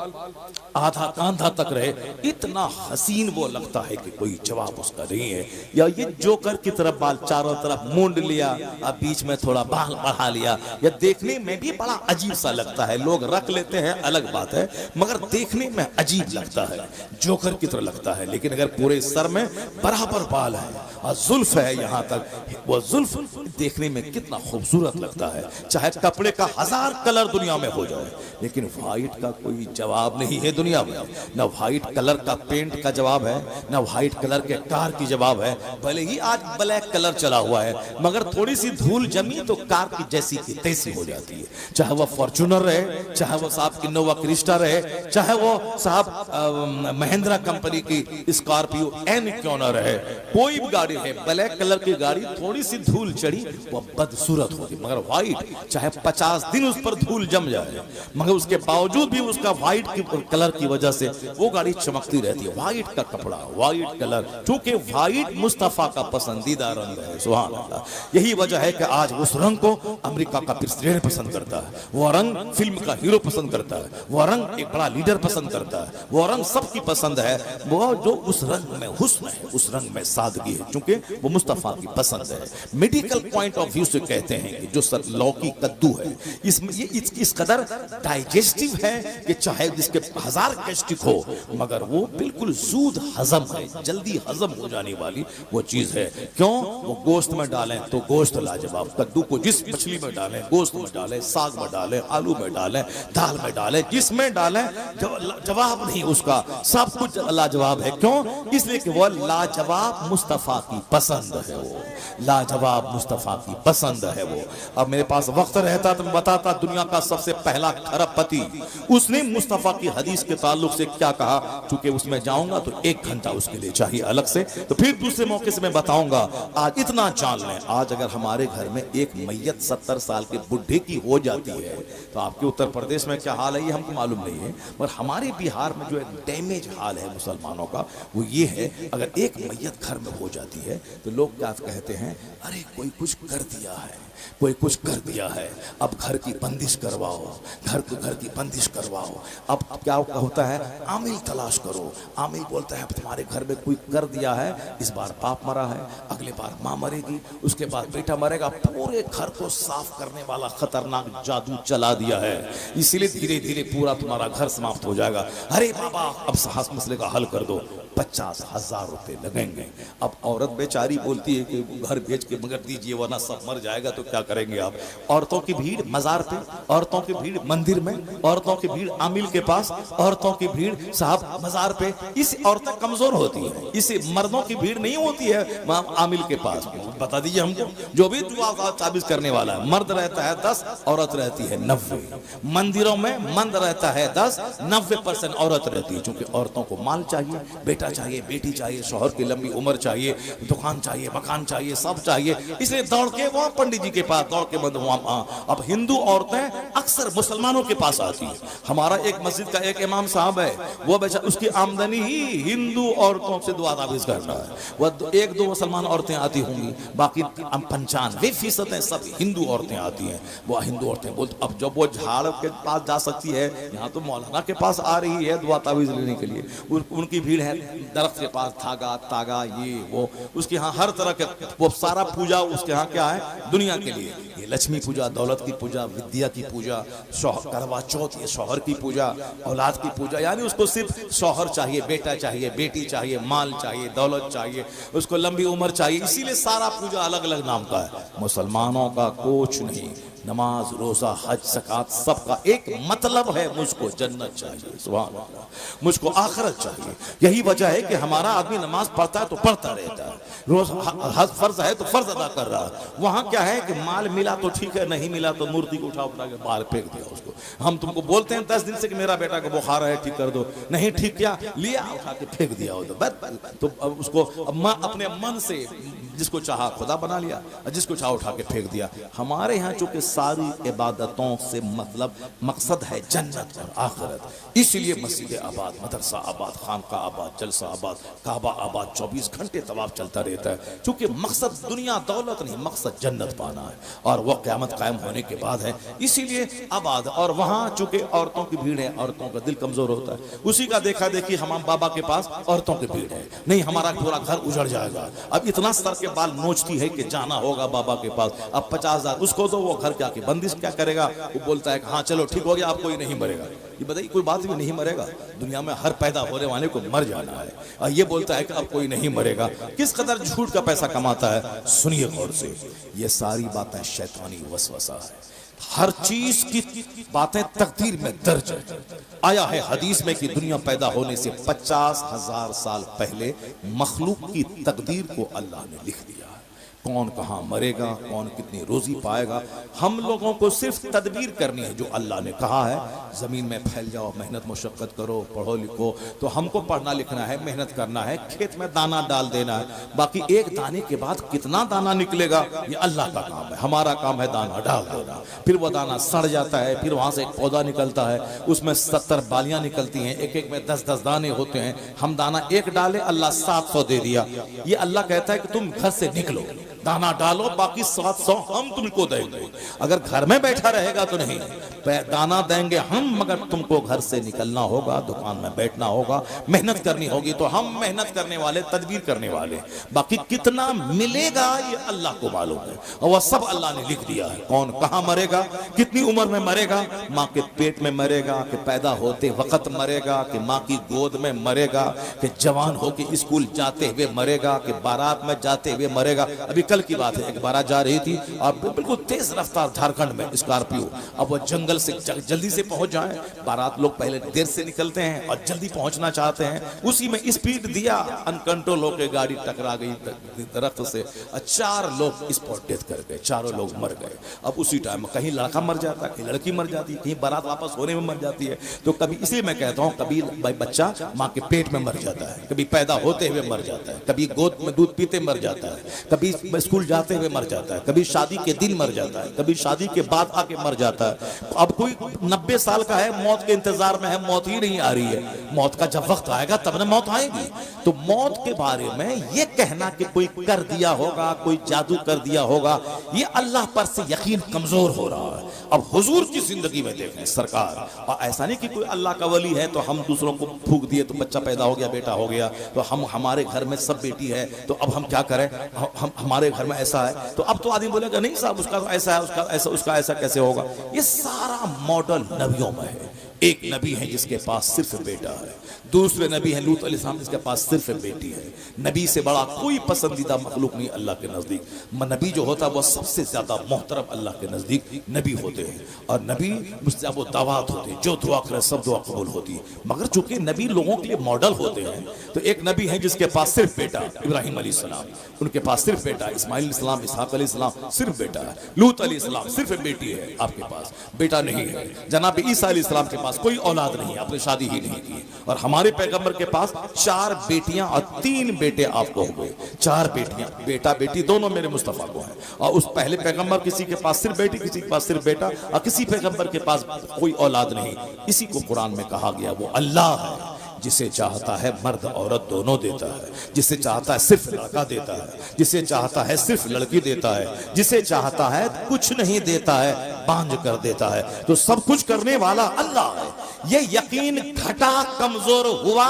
आधा कांधा तक रहे, इतना हसीन वो लगता है कि कोई जवाब उसका नहीं है। या ये जोकर की तरफ बाल चारों तरफ मूंड लिया, अब बीच में थोड़ा बाल बढ़ा लिया, या देखने में भी बड़ा अजीब सा लगता है। लोग रख लेते हैं अलग बात है, मगर देखने में अजीब लगता है, जोकर की तरह लगता है। लेकिन अगर पूरे सर में बराबर बाल है और जुल्फ है यहाँ तक, वो जुल्फ देखने में कितना खूबसूरत लगता है। चाहे कपड़े का 1000 कलर दुनिया में हो जाए, लेकिन व्हाइट का कोई जवाब नहीं है दुनिया में। न व्हाइट कलर का पेंट का जवाब है, न व्हाइट कलर के कार की जवाब है। भले ही आज ब्लैक कलर चला हुआ है, मगर थोड़ी सी धूल जमी तो कार की जैसी की तैसी हो जाती है। चाहे वो फॉर्च्यूनर रहे, चाहे वो साहब इनोवा क्रिस्टा रहे, चाहे वो साहब महिंद्रा कंपनी की स्कॉर्पियो एन क्यों न रहे, कोई भी गाड़ी है, ब्लैक कलर की गाड़ी थोड़ी सी धूल चढ़ी वो बदसूरत होगी। मगर व्हाइट चाहे 50 दिन उस पर धूल जम जाए, मगर उसके बावजूद भी उसका व्हाइट कलर की वजह से वो गाड़ी चमकती रहती है। व्हाइट का कपड़ा, व्हाइट कलर, क्योंकि व्हाइट मुस्तफा का पसंदीदा रंग है। सुभान अल्लाह। यही वजह है कि आज उस रंग को अमेरिका का प्रेसिडेंट पसंद करता है, वो रंग फिल्म का हीरो पसंद करता है, वो रंग एक बड़ा लीडर पसंद करता है, वो रंग सबकी पसंद है। वो जो उस रंग में हुस्न है, उस रंग में सादगी है, क्योंकि वो मुस्तफा की पसंद है। मेडिकल पॉइंट ऑफ व्यू से कहते हैं कि जो लौकी कद्दू है, इसमें ये इस कदर डाइजेस्टिव है कि चाहे जिसके 1000 गैस्ट्रिक हो, मगर वो बिल्कुल सूद हजम है, जल्दी हजम हो जाने वाली वो चीज है। क्यों? वो गोश्त में डालें तो गोश्त लाजवाब, कद्दू को जिस मछली में डालें, गोश्त में डालें, साग में डालें, आलू में डालें, दाल में डालें, जिसमें डालें जवाब नहीं उसका, सब कुछ लाजवाब है। क्यों? इसलिए कि वो लाजवाब मुस्तफा की पसंद है, वो लाजवाब मुस्तफा की पसंद है वो। अब मेरे पास वक्त रहता तो मैं बताता दुनिया का सबसे पहला खरबपति उसने मुस्तफा की हदीस के ताल्लुक से क्या कहा। चूंकि उसमें जाऊंगा तो 1 घंटा उसके लिए चाहिए अलग से, तो फिर दूसरे मौके से मैं बताऊंगा। आज इतना जान लें, आज अगर हमारे घर में एक मैयत 70 साल के बुढ़े की हो जाती है, तो आपके उत्तर प्रदेश में क्या हाल है ये हमको मालूम नहीं है, मगर हमारे बिहार में जो एक डैमेज हाल है मुसलमानों का, वो ये है, अगर एक मैयत घर में हो जाती है तो लोग क्या कहते हैं, अरे कोई कुछ कर दिया है, कोई कुछ कर दिया है, अब घर की बंदिश करवाओ, घर की बंदिश करवाओ। अब क्या होता है, आमिल तलाश करो। आमिल बोलता है तुम्हारे घर में कोई कर दिया है, इस बार बाप मरा है, अगले बार माँ मरेगी, उसके बाद बेटा मरेगा, पूरे घर को साफ करने वाला खतरनाक जादू चला दिया है, इसीलिए धीरे धीरे पूरा तुम्हारा घर समाप्त हो जाएगा। अरे बाबा अब साहस मसले का हल कर दो, 50,000 रुपए लगेंगे। अब औरत बेचारी बोलती है कि घर बेच के मगर दीजिए वरना सब मर जाएगा, तो क्या करेंगे आप? औरतों की भीड़ मजार पे, औरतों की भीड़ मंदिर में, औरतों की भीड़ आमिल के पास, औरतों की भीड़ साहब मजार पे। इस औरतें कमजोर होती है, इसे मर्दों की भीड़ नहीं होती है आमिल के पास। बता दीजिए हमको, जो भी दुआ ताबीज करने वाला है, मर्द रहता है 10, औरत रहती है 90। मंदिरों में मर्द रहता है 10, 90% औरत रहती है, क्योंकि औरतों को माल चाहिए, बेटा चाहिए, बेटी चाहिए, शौहर की लंबी उम्र चाहिए, दुकान चाहिए, मकान चाहिए, सब चाहिए, इसलिए दौड़ के वहां पंडित जी के पास, दौड़ के बंद वहां। अब हिंदू औरतें अक्सर मुसलमानों के पास आती है। हमारा एक मस्जिद का एक इमाम साहब है, वो बेचारा उसकी आमदनी ही हिंदू औरतों से दुआ तावीज करना है। वह एक दो मुसलमान औरतें आती होंगी, बाकी 95% सब हिंदू औरतें आती हैं। वो हिंदू औरतें बोलते, अब जब वो झाड़ के पास जा सकती है, यहाँ तो मौलाना के पास आ रही है दुआ तावीज लेने के लिए, उनकी भीड़ है दरख्त के पास, धागा तागा ये वो, उसके यहाँ हर तरह के वो सारा पूजा उसके यहाँ क्या है दुनिया के लिए। ये लक्ष्मी पूजा, दौलत की पूजा, विद्या की पूजा, करवा चौथ, ये शौहर की पूजा, औलाद की पूजा, यानी उसको सिर्फ शौहर चाहिए, बेटा चाहिए, बेटी चाहिए, माल चाहिए, दौलत चाहिए, उसको लंबी उम्र चाहिए, इसीलिए सारा पूजा अलग अलग नाम का है। मुसलमानों का कुछ नहीं, नमाज रोजा हज ज़कात सबका एक मतलब है, मुझको जन्नत चाहिए, सुभान अल्लाह, मुझको आखिरत चाहिए। यही वजह है कि हमारा आदमी नमाज पढ़ता है तो पढ़ता रहता है, रोज हज फर्ज है तो फर्ज अदा कर रहा है। वहां क्या है कि माल मिला तो ठीक है, नहीं मिला तो मूर्ति को उठा उठा के बाहर फेंक दिया उसको। हम तुमको बोलते हैं 10 दिन से कि मेरा बेटा को बुखार है, ठीक कर दो, नहीं ठीक किया, लिया उठा के फेंक दिया तो उसको अपने मन से जिसको चाहा खुदा बना लिया, जिसको चाहा उठा के फेंक दिया। हमारे यहाँ चूंकि सारी इबादतों से मतलब मकसद है जन्नत और आखिरत, इसलिए मस्जिद आबाद, मदरसा आबाद, खानका आबाद, जलसा आबाद, काबा आबाद, 24 घंटे तवाफ चलता रहता है। चूंकि मकसद दुनिया दौलत नहीं, मकसद जन्नत पाना है और वह क़यामत कायम होने के बाद है, इसीलिए आबाद। और वहाँ चूंकि औरतों की भीड़ है, औरतों का दिल कमजोर होता है, उसी का देखा देखी हमाम बाबा के पास औरतों की भीड़ है, नहीं हमारा पूरा घर उजड़ जाएगा। अब इतना सर के बाल नोचती है कि जाना होगा बाबा के पास, अब 50,000 उसको दो, वो घर क्या की बंदिश क्या करेगा, वो बोलता है कि हाँ चलो ठीक हो गया, अब कोई नहीं मरेगा। ये बताइए कोई बात भी नहीं मरेगा, दुनिया में हर पैदा होने वाले को मर जाना है, और ये बोलता है कि अब कोई नहीं मरेगा। किस कदर झूठ का पैसा कमाता है, सुनिए गौर से। ये सारी बातें शैतानी वसवसा है, हर चीज की बातें तकदीर में दर्ज है। आया है हदीस में कि दुनिया पैदा होने से 50,000 साल पहले मखलूक की तकदीर को अल्लाह ने लिख दिया। कौन कहाँ मरेगा, कौन कितनी रोजी पाएगा, हम लोगों को सिर्फ तदबीर करनी है। जो अल्लाह ने कहा है जमीन में फैल जाओ, मेहनत मुशक्कत करो, पढ़ो लिखो, तो हमको पढ़ना लिखना है, मेहनत करना है, खेत में दाना डाल देना है। बाकी एक दाने के बाद कितना दाना निकलेगा ये अल्लाह का काम है, हमारा काम है दाना डाल देना। फिर वो दाना सड़ जाता है, फिर वहां से एक पौधा निकलता है, उसमें 70 बालियां निकलती हैं, एक एक में 10-10 दाने होते हैं। हम दाना एक डाले, अल्लाह 700 दे दिया। ये अल्लाह कहता है कि तुम घर से निकलो, दाना डालो, बाकी 700 हम तुमको देंगे। अगर घर में बैठा रहेगा तो नहीं, दाना देंगे हम, मगर तुमको घर से निकलना होगा, दुकान में बैठना होगा, मेहनत करनी होगी। तो हम मेहनत करने वाले, तदबीर करने वाले, बाकी कितना मिलेगा ये अल्लाह को मालूम है, और वह सब अल्लाह ने लिख दिया है। कौन कहाँ मरेगा, कितनी उम्र में मरेगा, माँ के पेट में मरेगा कि पैदा होते वक्त मरेगा, कि माँ की गोद में मरेगा, कि जवान होके स्कूल जाते हुए मरेगा, कि बारात में जाते हुए मरेगा। अभी कल की बात है, एक बारात जा रही थी और बिल्कुल तेज रफ्तार झारखंड में स्कॉर्पियो, अब वो जंगल से जल्दी से पहुंच जाए। बारात लोग पहले देर से निकलते हैं और जल्दी पहुंचना चाहते हैं, उसी में स्पीड दिया, अनकंट्रोल होकर गाड़ी टकरा गई दरख्त से, 4 लोग स्पॉट डेथ कर गए, चारों लोग मर गए। अब उसी टाइम कहीं लड़का मर जाता है, कहीं लड़की मर जाती है, कहीं बारात वापस होने में मर जाती है। तो कभी इसलिए मैं कहता हूँ, कभी बच्चा माँ के पेट में मर जाता है, कभी पैदा होते हुए मर जाता है, कभी गोद में दूध पीते मर जाता है, कभी स्कूल जाते हुए मर जाता है, कभी शादी के दिन मर जाता है, कभी शादी के बाद आके मर जाता है। अब कोई 90 साल का है, मौत के इंतजार में है, मौत ही नहीं आ रही है। मौत का जब वक्त आएगा तब ना मौत आएगी। तो मौत के बारे में ये कहना कि कोई कर दिया होगा, कोई जादू कर दिया होगा, ये अल्लाह पर से यकीन कमजोर हो रहा है। अब हुजूर की जिंदगी में देखें सरकार, और ऐसा नहीं कि कोई अल्लाह का वली है तो हम दूसरों को फूंक दिए तो बच्चा पैदा हो गया, बेटा हो गया, तो हम हमारे घर में सब बेटी है तो अब हम क्या करें, हम हमारे घर में ऐसा है तो अब तो आदमी बोलेगा नहीं साहब उसका ऐसा है, उसका ऐसा कैसे होगा। ये सारा मॉडल नबियों में है। एक नबी है जिसके पास सिर्फ बेटा है, दूसरे नबी है लूत अलैहिस्सलाम जिसके पास सिर्फ बेटी है। नबी से बड़ा कोई पसंदीदा मखलूक नहीं अल्लाह के नजदीक। नबी जो होता है वो सबसे ज्यादा मोहतरम अल्लाह के नजदीक नबी होते हैं, और नबी मुझसे वो दावत होते हैं, जो दुआ करे सब दुआ कबूल होती है। मगर चूंकि नबी लोगों के लिए मॉडल होते हैं, तो एक नबी है जिसके पास सिर्फ बेटा, इब्राहिम अलैहिस्सलाम, उनके पास सिर्फ बेटा, इस्माइल अलैहिस्सलाम, इसहाक अलैहिस्सलाम सिर्फ बेटा है, लूत अलैहिस्सलाम सिर्फ बेटी है, आपके पास बेटा नहीं है। जनाब ईसा अलैहिस्सलाम के पास कोई औलाद नहीं, आपने शादी ही नहीं की। और हमारे पैगंबर के पास 4 बेटियां और 3 बेटे आपको हो गए। 4 बेटियां, बेटा बेटी दोनों मेरे मुस्तफा को हैं। और उस पहले पैगंबर किसी के पास सिर्फ बेटी, किसी के पास सिर्फ बेटा, और किसी पैगंबर के पास कोई औलाद नहीं। इसी को कुरान में कहा गया वो अल्लाह है। जिसे चाहता है मर्द औरत दोनों देता है, जिसे चाहता है सिर्फ लड़का देता है, जिसे चाहता है सिर्फ लड़की देता है, जिसे चाहता है कुछ नहीं देता है, बांझ कर देता है। तो सब कुछ करने वाला अल्लाह है। ये यकीन घटा, कमजोर हुआ।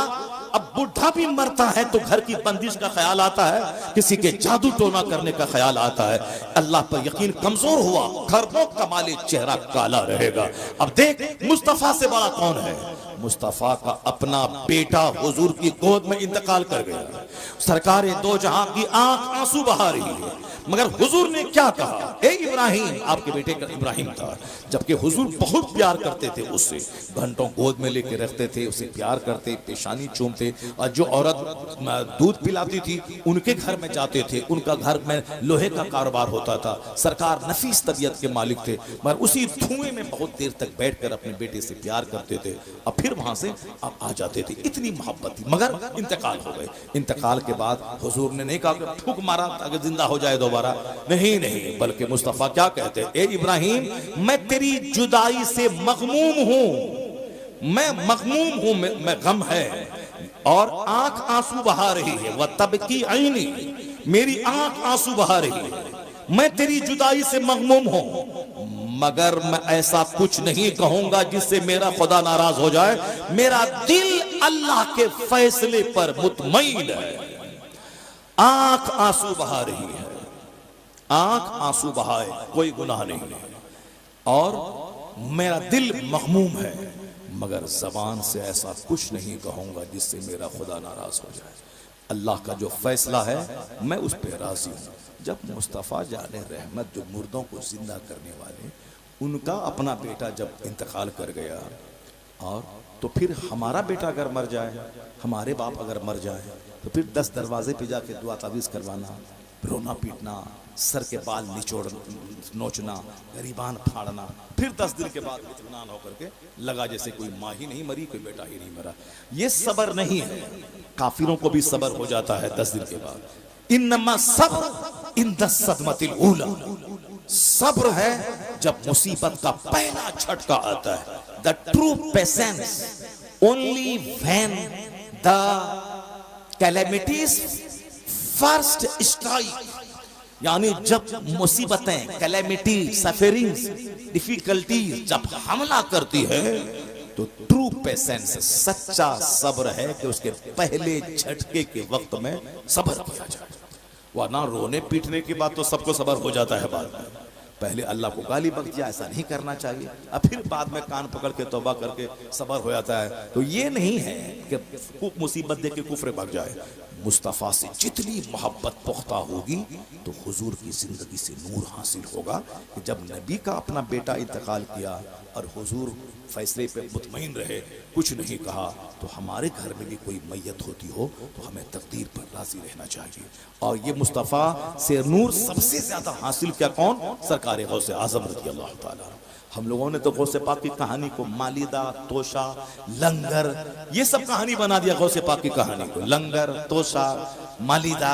अब बुढ़ा भी मरता है तो घर की बंदिश का ख्याल आता है, किसी के जादू टोना करने का ख्याल आता है। अल्लाह पर यकीन कमजोर हुआ, खरबों कमाले चेहरा काला रहेगा। अब देख मुस्तफा से बड़ा कौन है? मुस्तफा का अपना बेटा हुजूर की गोद में इंतकाल कर गया। सरकारे दो जहां की आंख आंसू बहा रही है, मगर हुजूर ने क्या कहा? ए इब्राहिम, आपके बेटे का इब्राहिम था, जबकि हुजूर बहुत प्यार करते थे उससे, घंटों गोद में लेके रखते थे, उसे प्यार करते, पेशानी चूमते। और जो औरत दूध पिलाती थी उनके घर में जाते थे, उनका घर में लोहे का कारोबार होता था। सरकार नफीस तबीयत के मालिक थे, मगर उसी धुएं में बहुत देर तक बैठकर अपने बेटे से प्यार करते थे और फिर वहां से अब आ जाते थे। इतनी मोहब्बत थी, मगर इंतकाल हो गए। इंतकाल के बाद हुजूर ने नहीं कहा कि फूंक मारा ताकि जिंदा हो जाए दोबारा, नहीं नहीं, बल्कि मुस्तफा क्या कहते? ए इब्राहिम, मैं तेरी जुदाई से मगमूम हूं, मैं मगमूम हूं, मैं गम है और आंख आंसू बहा रही है। वह तब की आईनी, मेरी आंख आंसू बहा रही है, मैं तेरी जुदाई से मगमूम हूं, मगर मैं ऐसा कुछ नहीं कहूंगा जिससे मेरा खुदा नाराज हो जाए। मेरा दिल अल्लाह के फैसले पर मुतमईन है। आंख आंसू बहा रही है, आंख आंसू बहाए, कोई गुनाह नहीं है, और मेरा दिल मगमूम है, मगर जबान से ऐसा कुछ नहीं कहूंगा जिससे मेरा खुदा नाराज हो जाए। अल्लाह का जो फैसला है मैं उस पर राजी हूं। जब मुस्तफ़ा जाने रहमत, जो मुर्दों को जिंदा करने वाले, उनका अपना बेटा जब इंतकाल कर गया, और तो फिर हमारा बेटा अगर मर जाए, हमारे बाप अगर मर जाए, तो फिर 10 दरवाजे पे जाके दुआ तावीज़ करवाना, रोना पीटना, सर के बाल निचोड़ नोचना, गरीबान फाड़ना, फिर 10 दिन के बाद इत्मीनान होकर के लगा जैसे कोई माँ ही नहीं मरी, कोई बेटा ही नहीं मरा। ये सब्र नहीं है। काफिरों को भी सब्र हो जाता है 10 दिन के बाद। इन्नमा सब्र इंद सदमतिल ऊला, सब्र है जब मुसीबत का पहला झटका आता है। The true patience only when the calamities first strike, यानी जब मुसीबतें, कैलेमिटी, सफरिंग्स, डिफिकल्टीज जब हमला करती है, तो ट्रू पेशेंस, सच्चा सब्र है कि उसके पहले झटके के वक्त में सब्र किया जाए। वरना रोने पीटने की बात तो सबको सब्र हो जाता है बाद में, पहले अल्लाह को गाली बक दिया, ऐसा नहीं करना चाहिए, और फिर बाद में कान पकड़ के तौबा करके सब्र हो जाता है। तो ये नहीं है कि मुसीबत देख के कुफ्र भाग जाए। मुस्तफ़ा से जितनी मोहब्बत पुख्ता होगी तो हुजूर की जिंदगी से नूर हासिल होगा। कि जब नबी का अपना बेटा इंतकाल किया और हुजूर फैसले पे मुतमईन रहे, कुछ नहीं कहा, तो हमारे घर में भी कोई मैयत होती हो तो हमें तकदीर पर राजी रहना चाहिए। और ये मुस्तफ़ा से नूर सबसे ज्यादा हासिल किया कौन? सरकार गौसे आज़म रज़ी अल्लाह ताला। हम लोगों ने तो गौसे पाक की कहानी को मालिदा, तोशा, लंगर, ये सब कहानी बना दिया। गौसे पाक की कहानी को लंगर, तोशा, मालिदा,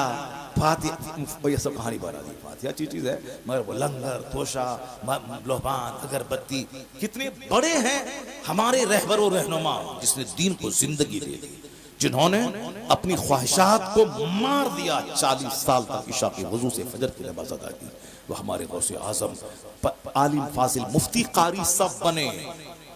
फातिहा, ये सब कहानी बना दी। फातिहा अच्छी चीज है, मगर वो लंगर, तोशा, लोबान, अगरबत्ती कितने बड़े हैं हमारे रहबर और रहनुमा, जिसने दीन को जिंदगी दे दी, जिन्होंने अपनी ख्वाहिशात को मार दिया। 40 साल तक इशा की वजू से फजर की नमाज अदा की। वो हमारे गौसे आजम, आलिम, फाजिल, मुफ्ती, कारी सब बने।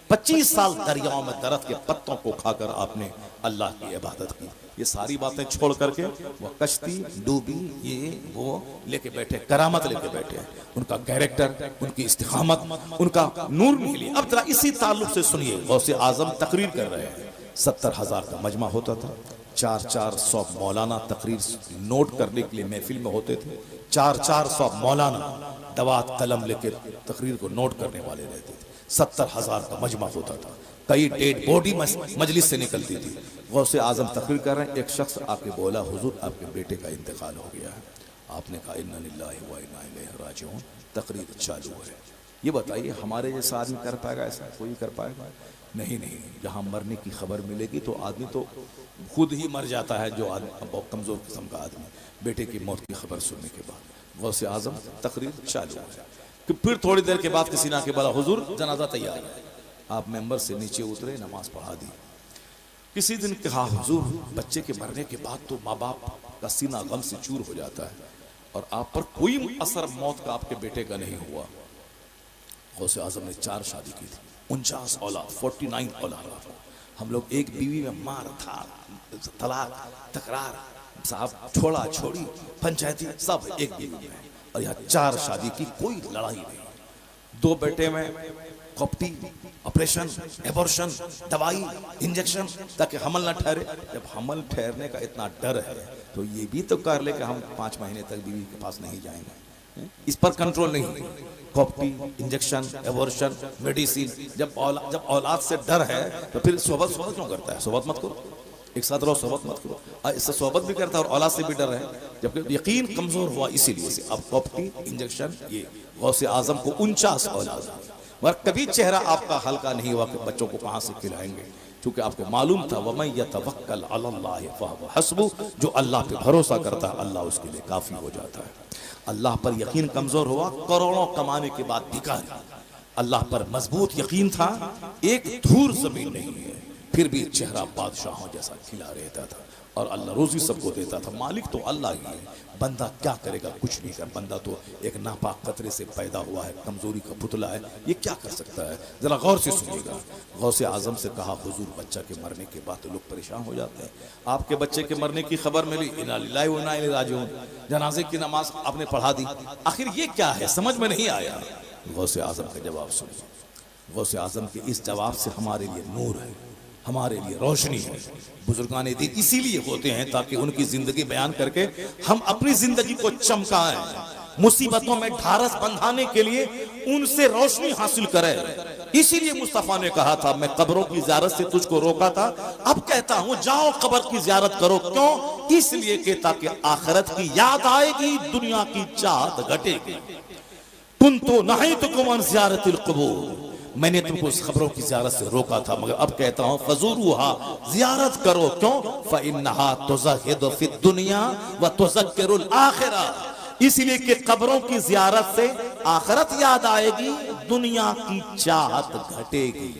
25 साल दरियाओं में दरख्त के पत्तों को खाकर आपने अल्लाह की इबादत की। ये सारी बातें छोड़ करके वो कश्ती डूबी, ये वो लेके बैठे, करामत लेके बैठे। उनका कैरेक्टर, उनकी इस्तिकामत, उनका नूर निकली। अब जरा इसी ताल्लुक से सुनिए, गौसे आजम तकरीर कर रहे हैं। 70,000 का मजमा होता था, 400 मौलाना तकरीर नोट करने के लिए महफिल में होते थे। 400 मौलाना दवात कलम लेकर तकरीर को नोट करने वाले रहते थे। 70,000 का मजमा होता था, कई डेड बॉडी मजलिस से निकलती थी। गौसे आजम तकरीर कर रहे हैं, एक शख्स आके बोला, हुजूर आपके बेटे का इंतकाल हो गया है। आपने कहा इन्ना लिल्लाहि व इन्ना इलैहि राजिऊन। तकरीर चालू है। ये बताइए हमारे जैसा आदमी कर पाएगा? ऐसा कोई कर पाएगा? नहीं नहीं। जहाँ मरने की खबर मिलेगी तो आदमी तो खुद ही मर जाता है, जो आदमी बहुत कमजोर किस्म का आदमी, बेटे की मौत की खबर सुनने के बाद। गौसे आजम तकरीर चालू है कि फिर थोड़ी देर के बाद किसी ना के बोला, हुजूर जनाजा तैयार है। आप मेंबर से नीचे उतरे, नमाज पढ़ा दी। किसी दिन कहा, हुजूर बच्चे के मरने के बाद तो माँ बाप का सीना गम से चूर हो जाता है और आप पर कोई असर मौत का आपके बेटे का नहीं हुआ। गौसे आजम ने 4 शादी की थी, 49 औलाद, 49 औलाद। हम लोग एक बीवी में मार था, तलाक, तकरार, साहब छोड़ा छोड़ी, पंचायती सब एक बीवी में, और यहाँ 4 शादी की, कोई लड़ाई नहीं। 2 बेटे में कॉप्टी, ऑपरेशन, एबॉर्शन, दवाई, इंजेक्शन, ताकि हमल ना ठहरे। जब हमल ठहरने का इतना डर है तो ये भी तो कर ले कि हम 5 महीने तक बीवी के पास नहीं जाएंगे, इस पर कंट्रोल नहीं। कॉप्टी, इंजेक्शन, एबॉर्शन, मेडिसिन, जब औलाद से डर है तो फिर सोबत क्यों करता है? सोबत मत करो, एक साथ रहो, सोबत मत करो। इससे सोबत भी करता है और औलाद से भी डर है, जबकि यकीन कमजोर हुआ इसीलिए से। अब कॉप्टी, इंजेक्शन, ये गौसे आजम को 49 औलाद, मगर कभी चेहरा आपका हल्का नहीं हुआ कि बच्चों को कहां से खिलाएंगे, क्योंकि आपको मालूम था वमन यतवक्कल अलल्लाह फहुव हस्बुह, जो अल्लाह पे भरोसा करता है अल्लाह उसके लिए काफी हो जाता है। अल्लाह पर यकीन कमजोर हुआ, करोड़ों कमाने के बाद भिखारी। अल्लाह पर मजबूत यकीन था, एक धूर जमीन नहीं है, फिर भी चेहरा बादशाहों जैसा खिला रहता था और अल्लाह रोजी सबको देता था। मालिक तो अल्लाह ही है, बंदा क्या करेगा? कुछ नहीं कर। बंदा तो एक नापाक कतरे से पैदा हुआ है, कमजोरी का पुतला है, ये क्या कर सकता है? जरा गौर से सुनिएगा। गौसे आजम से कहा, हुजूर बच्चा के मरने के बाद तो लोग परेशान हो जाते हैं, आपके बच्चे के मरने की खबर मिली, इन्ना लिल्लाहि व इन्ना इलैहि राजिऊन, जनाजे की नमाज आपने पढ़ा दी, आखिर ये क्या है? समझ में नहीं आया। गौसे आजम का जवाब सुनिए। गौसे आजम के इस जवाब से हमारे लिए नूर है, हमारे लिए रोशनी है। बुजुर्गाने दीन इसीलिए होते हैं ताकि उनकी जिंदगी बयान करके हम अपनी जिंदगी को चमकाएं, मुसीबतों में ढारस बंधाने के लिए उनसे रोशनी हासिल करें। इसीलिए मुस्तफा ने कहा था, मैं कब्रों की ज़ियारत से तुझको रोका था, अब कहता हूं जाओ कब्र की ज़ियारत करो। क्यों? इसलिए कि ताकि आखिरत की याद आएगी, दुनिया की चाहत घटेगी। कुन्तु नहैतुकुम अन ज़ियारतिल क़ुबूर, मैंने तुमको उस खबरों की ज़ियारत से रोका था, मगर अब कहता हूं फज़ूरूहा, ज़ियारत करो। क्यों? फ़इन्नहा तुज़हिदु फ़िद दुनिया व तुज़क्किरुल आखिरा, इसलिए कि कब्रों की ज़ियारत से आखिरत याद आएगी, दुनिया की चाहत घटेगी।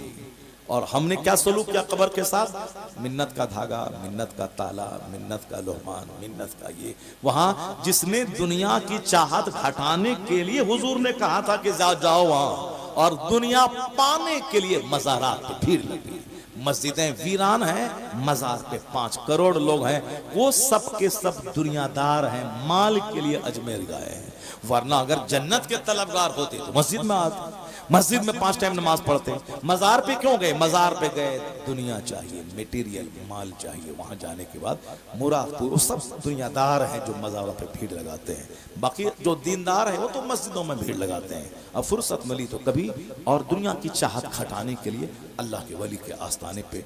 और हमने क्या सलूक किया कब्र के साथ? मिन्नत का धागा, मिन्नत का ताला, मिन्नत का लोहमान, मिन्नत का ये। वहां जिसने दुनिया की चाहत घटाने के लिए हुजूर ने कहा था कि जाओ वहां, और दुनिया पाने के लिए मज़ारात पे भीड़ लगी। मस्जिदें वीरान हैं, मज़ार पे 5 करोड़ लोग हैं, वो सब के सब दुनियादार हैं, माल के लिए अजमेर गए हैं। वरना अगर जन्नत के तलबगार होते तो मस्जिद में आते, मस्जिद में 5 टाइम नमाज पढ़ते। मज़ार पे क्यों गए? मज़ार पे गए, दुनिया चाहिए, मटेरियल माल चाहिए। वहां जाने के बाद मुराद पूरा, सब दुनियादार हैं जो मज़ारों पे भीड़ लगाते हैं, बाकी जो दीनदार है वो तो मस्जिदों में भीड़ लगाते हैं। अब फुर्सत मिली तो कभी, और दुनिया की चाहत खटाने के लिए अल्लाह के वली के आस्थाने पे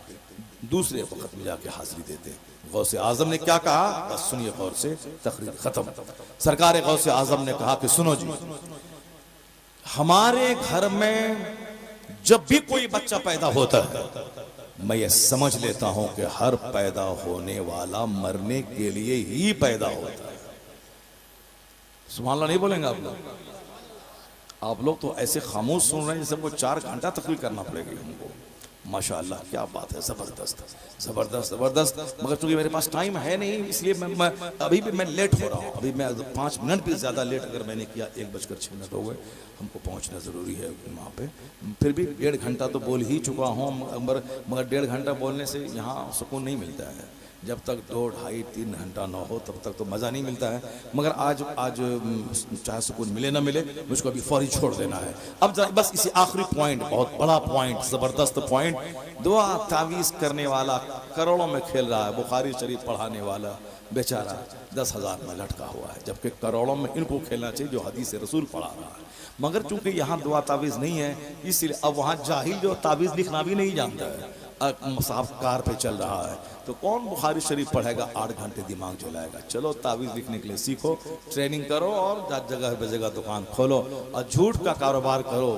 दूसरे वक्त में जाके हाजिरी देते हैं। गौसे आजम ने क्या कहा? बस सुनिए गौर से, तकरीर खत्म। सरकार गौसे आजम ने कहा कि सुनो जी, हमारे घर में जब भी कोई बच्चा पैदा होता है, मैं ये समझ लेता हूं कि हर पैदा होने वाला मरने के लिए ही पैदा होता है। सुभान अल्लाह नहीं बोलेंगे आप लोग? आप लोग तो ऐसे खामोश सुन रहे हैं जैसे वो 4 घंटा तकरीर करना पड़ेगी हमको। माशाअल्लाह, क्या बात है, जबरदस्त जबरदस्त जबरदस्त। मगर चूंकि मेरे पास टाइम है नहीं, इसलिए मैं अभी भी मैं लेट हो रहा हूँ। अभी मैं 5 मिनट भी ज़्यादा लेट अगर मैंने किया, 1:06 हो गए, हमको पहुँचना ज़रूरी है वहाँ पे। फिर भी 1.5 घंटा तो बोल ही चुका हूँ, मगर 1.5 घंटा बोलने से यहाँ सुकून नहीं मिलता है। जब तक 2, 2.5, 3 घंटा ना हो तब तक तो मज़ा नहीं मिलता है। मगर आज चाहे सुकून मिले ना मिले, मुझको अभी फौरी छोड़ देना है। अब बस इसी आखिरी पॉइंट, बहुत बड़ा पॉइंट, ज़बरदस्त पॉइंट। दुआ तावीज़ करने वाला करोड़ों में खेल रहा है, बुखारी शरीफ पढ़ाने वाला बेचारा 10,000 में लटका हुआ है, जबकि करोड़ों में इनको खेलना चाहिए जो हदीस रसूल पढ़ा रहा है। मगर चूंकि यहाँ दुआ तावीज़ नहीं है, इसलिए अब वहाँ जाहिल जो तावीज़ लिखना भी नहीं जानता है, साहब कार पे चल रहा है, तो कौन बुखारी शरीफ पढ़ेगा? 8 घंटे दिमाग जलाएगा। चलो तावीज़ लिखने के लिए सीखो, ट्रेनिंग करो और जगह पे जगह दुकान खोलो और झूठ का कारोबार करो।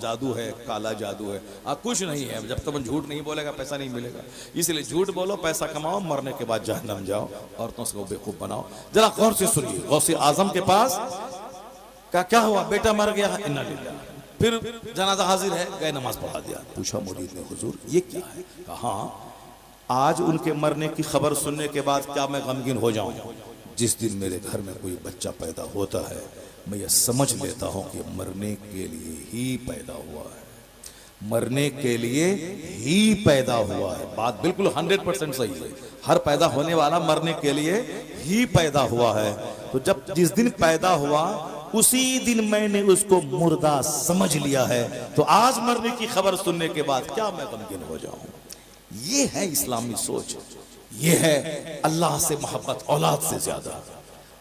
जादू है, काला जादू है, कुछ नहीं है। जब तक झूठ नहीं बोलेगा पैसा नहीं मिलेगा, इसलिए झूठ बोलो, पैसा कमाओ, मरने के बाद जहन्नम जाओ, औरतों से बेवकूफ बनाओ। जरा गौर से सुनिए, गौसे आजम के पास क्या हुआ? बेटा मर गया, इन्ना लिल्लाह। फिर जनाजा हाजिर है, गए नमाज पढ़ा दिया। पूछा मुरीद ने, हुजूर ये क्या है? कहा आज उनके मरने की खबर सुनने के बाद क्या मैं गमगीन हो जाऊं? जिस दिन मेरे घर में कोई बच्चा पैदा होता है, मैं ये समझ लेता हूं कि मरने के लिए ही पैदा हुआ है, मरने के लिए ही पैदा हुआ है। बात बिल्कुल 100% सही है। हर पैदा होने वाला मरने के लिए ही पैदा हुआ है। तो जब जिस दिन पैदा हुआ उसी दिन मैंने उसको मुर्दा समझ लिया है, तो आज मरने की खबर सुनने के बाद क्या मैं गमगीन हो जाऊं? ये है इस्लामी सोच, ये है अल्लाह से मोहब्बत औलाद से ज्यादा,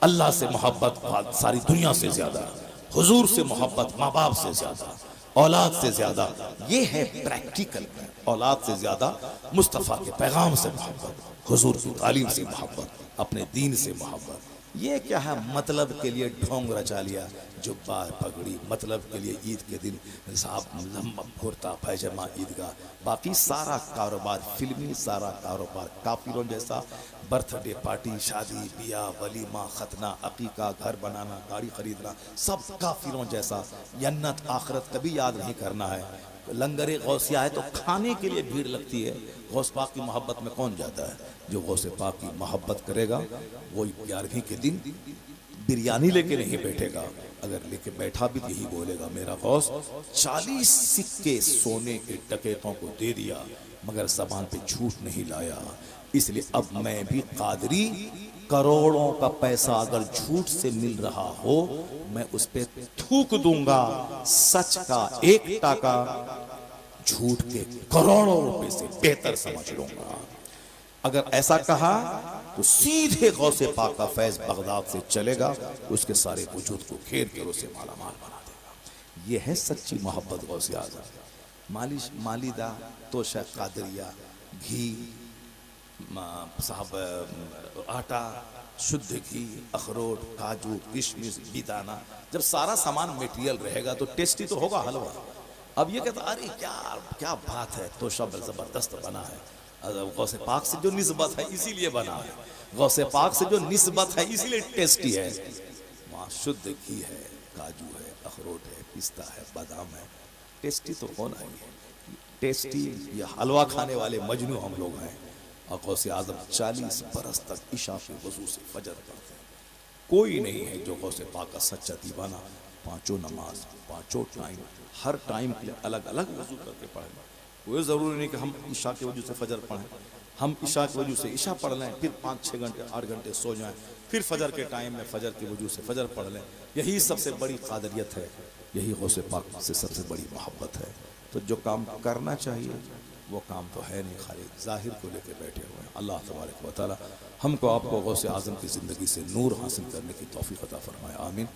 अल्लाह से मोहब्बत सारी दुनिया से ज्यादा, हुजूर से मोहब्बत माँ बाप से ज्यादा, औलाद से ज्यादा। ये है प्रैक्टिकल में, औलाद से ज्यादा मुस्तफ़ा के पैगाम से मोहब्बत, हुजूर की तालीम से मोहब्बत, अपने दीन से मोहब्बत। ये क्या है, मतलब के लिए ढोंग रचा लिया, जुब्बा पगड़ी, मतलब के लिए ईद के दिन साहब लंबा कुर्ता पैजामा ईदगाह, बाकी सारा कारोबार फिल्मी, सारा कारोबार काफिरों जैसा। बर्थडे पार्टी, शादी ब्याह, वलीमा, खतना, अकीका, घर बनाना, गाड़ी खरीदना, सब काफिरों जैसा। जन्नत आखिरत कभी याद नहीं करना है। लंगरे गौसिया है तो खाने के लिए भीड़ लगती है, गौस पाक की मोहब्बत में कौन जाता है? जो गौसे पाक की मोहब्बत करेगा वो 11वीं के दिन बिरयानी लेके नहीं बैठेगा, अगर लेके बैठा भी यही बोलेगा, मेरा गौस 40 सिक्के सोने के डकैतों को दे दिया मगर ज़बान पे झूठ नहीं लाया, इसलिए अब मैं भी कादरी, करोड़ों का पैसा अगर झूठ से मिल रहा हो मैं उस पे थूक दूंगा, सच का 1 टाका झूठ के करोड़ों रुपए से बेहतर समझ लूंगा। अगर ऐसा कहा तो सीधे गौसे पाक का फैज बगदाद से चलेगा, उसके सारे वजूद को घेर कर उसे माला माल बना देगा। यह है सच्ची मोहब्बत गौसे आज़म। मालिश, मालिदा, तोशा, कादरिया, घी, साहब आटा, शुद्ध घी, अखरोट, काजू, किशमिश, बिदाना, जब सारा सामान मटेरियल रहेगा तो टेस्टी तो होगा हलवा। अब ये कहता अरे क्या क्या बात है, तोशा जबरदस्त बना है, गौसे पाक से जो निस्बत है इसीलिए बना है, गौसे पाक से जो निस्बत है इसीलिए टेस्टी है। वहाँ शुद्ध घी है, काजू है, अखरोट है, पिस्ता है, बादाम है, टेस्टी तो होना ही है। टेस्टी ये हलवा खाने वाले मजनू हम लोग हैं। और गौसे आज़म 40 बरस तक इशा के वजू से फजर पढ़ते हैं। कोई नहीं है जो गौसे पाक का सच्चा दीवाना, पांचों नमाज, पांचों टाइम, हर टाइम के लिए अलग अलग वजू करके पढ़ें। कोई ज़रूरी नहीं कि हम इशा के वजू से फजर पढ़ें, हम इशा के वजू से इशा पढ़ लें, फिर 5-6 घंटे 8 घंटे सो जाएं, फिर फजर के टाइम में फजर के वजू से फजर पढ़ लें। यही सबसे बड़ी कादरियत है, यही गौसे पाक से सबसे बड़ी मोहब्बत है। तो जो काम करना चाहिए वो काम तो है नहीं, खाली जाहिर को लेकर बैठे हुए हैं। अल्लाह तबारक व तआला हमको आपको गौसे आज़म की ज़िंदगी से नूर हासिल करने की तौफीक अता फरमाए, आमीन।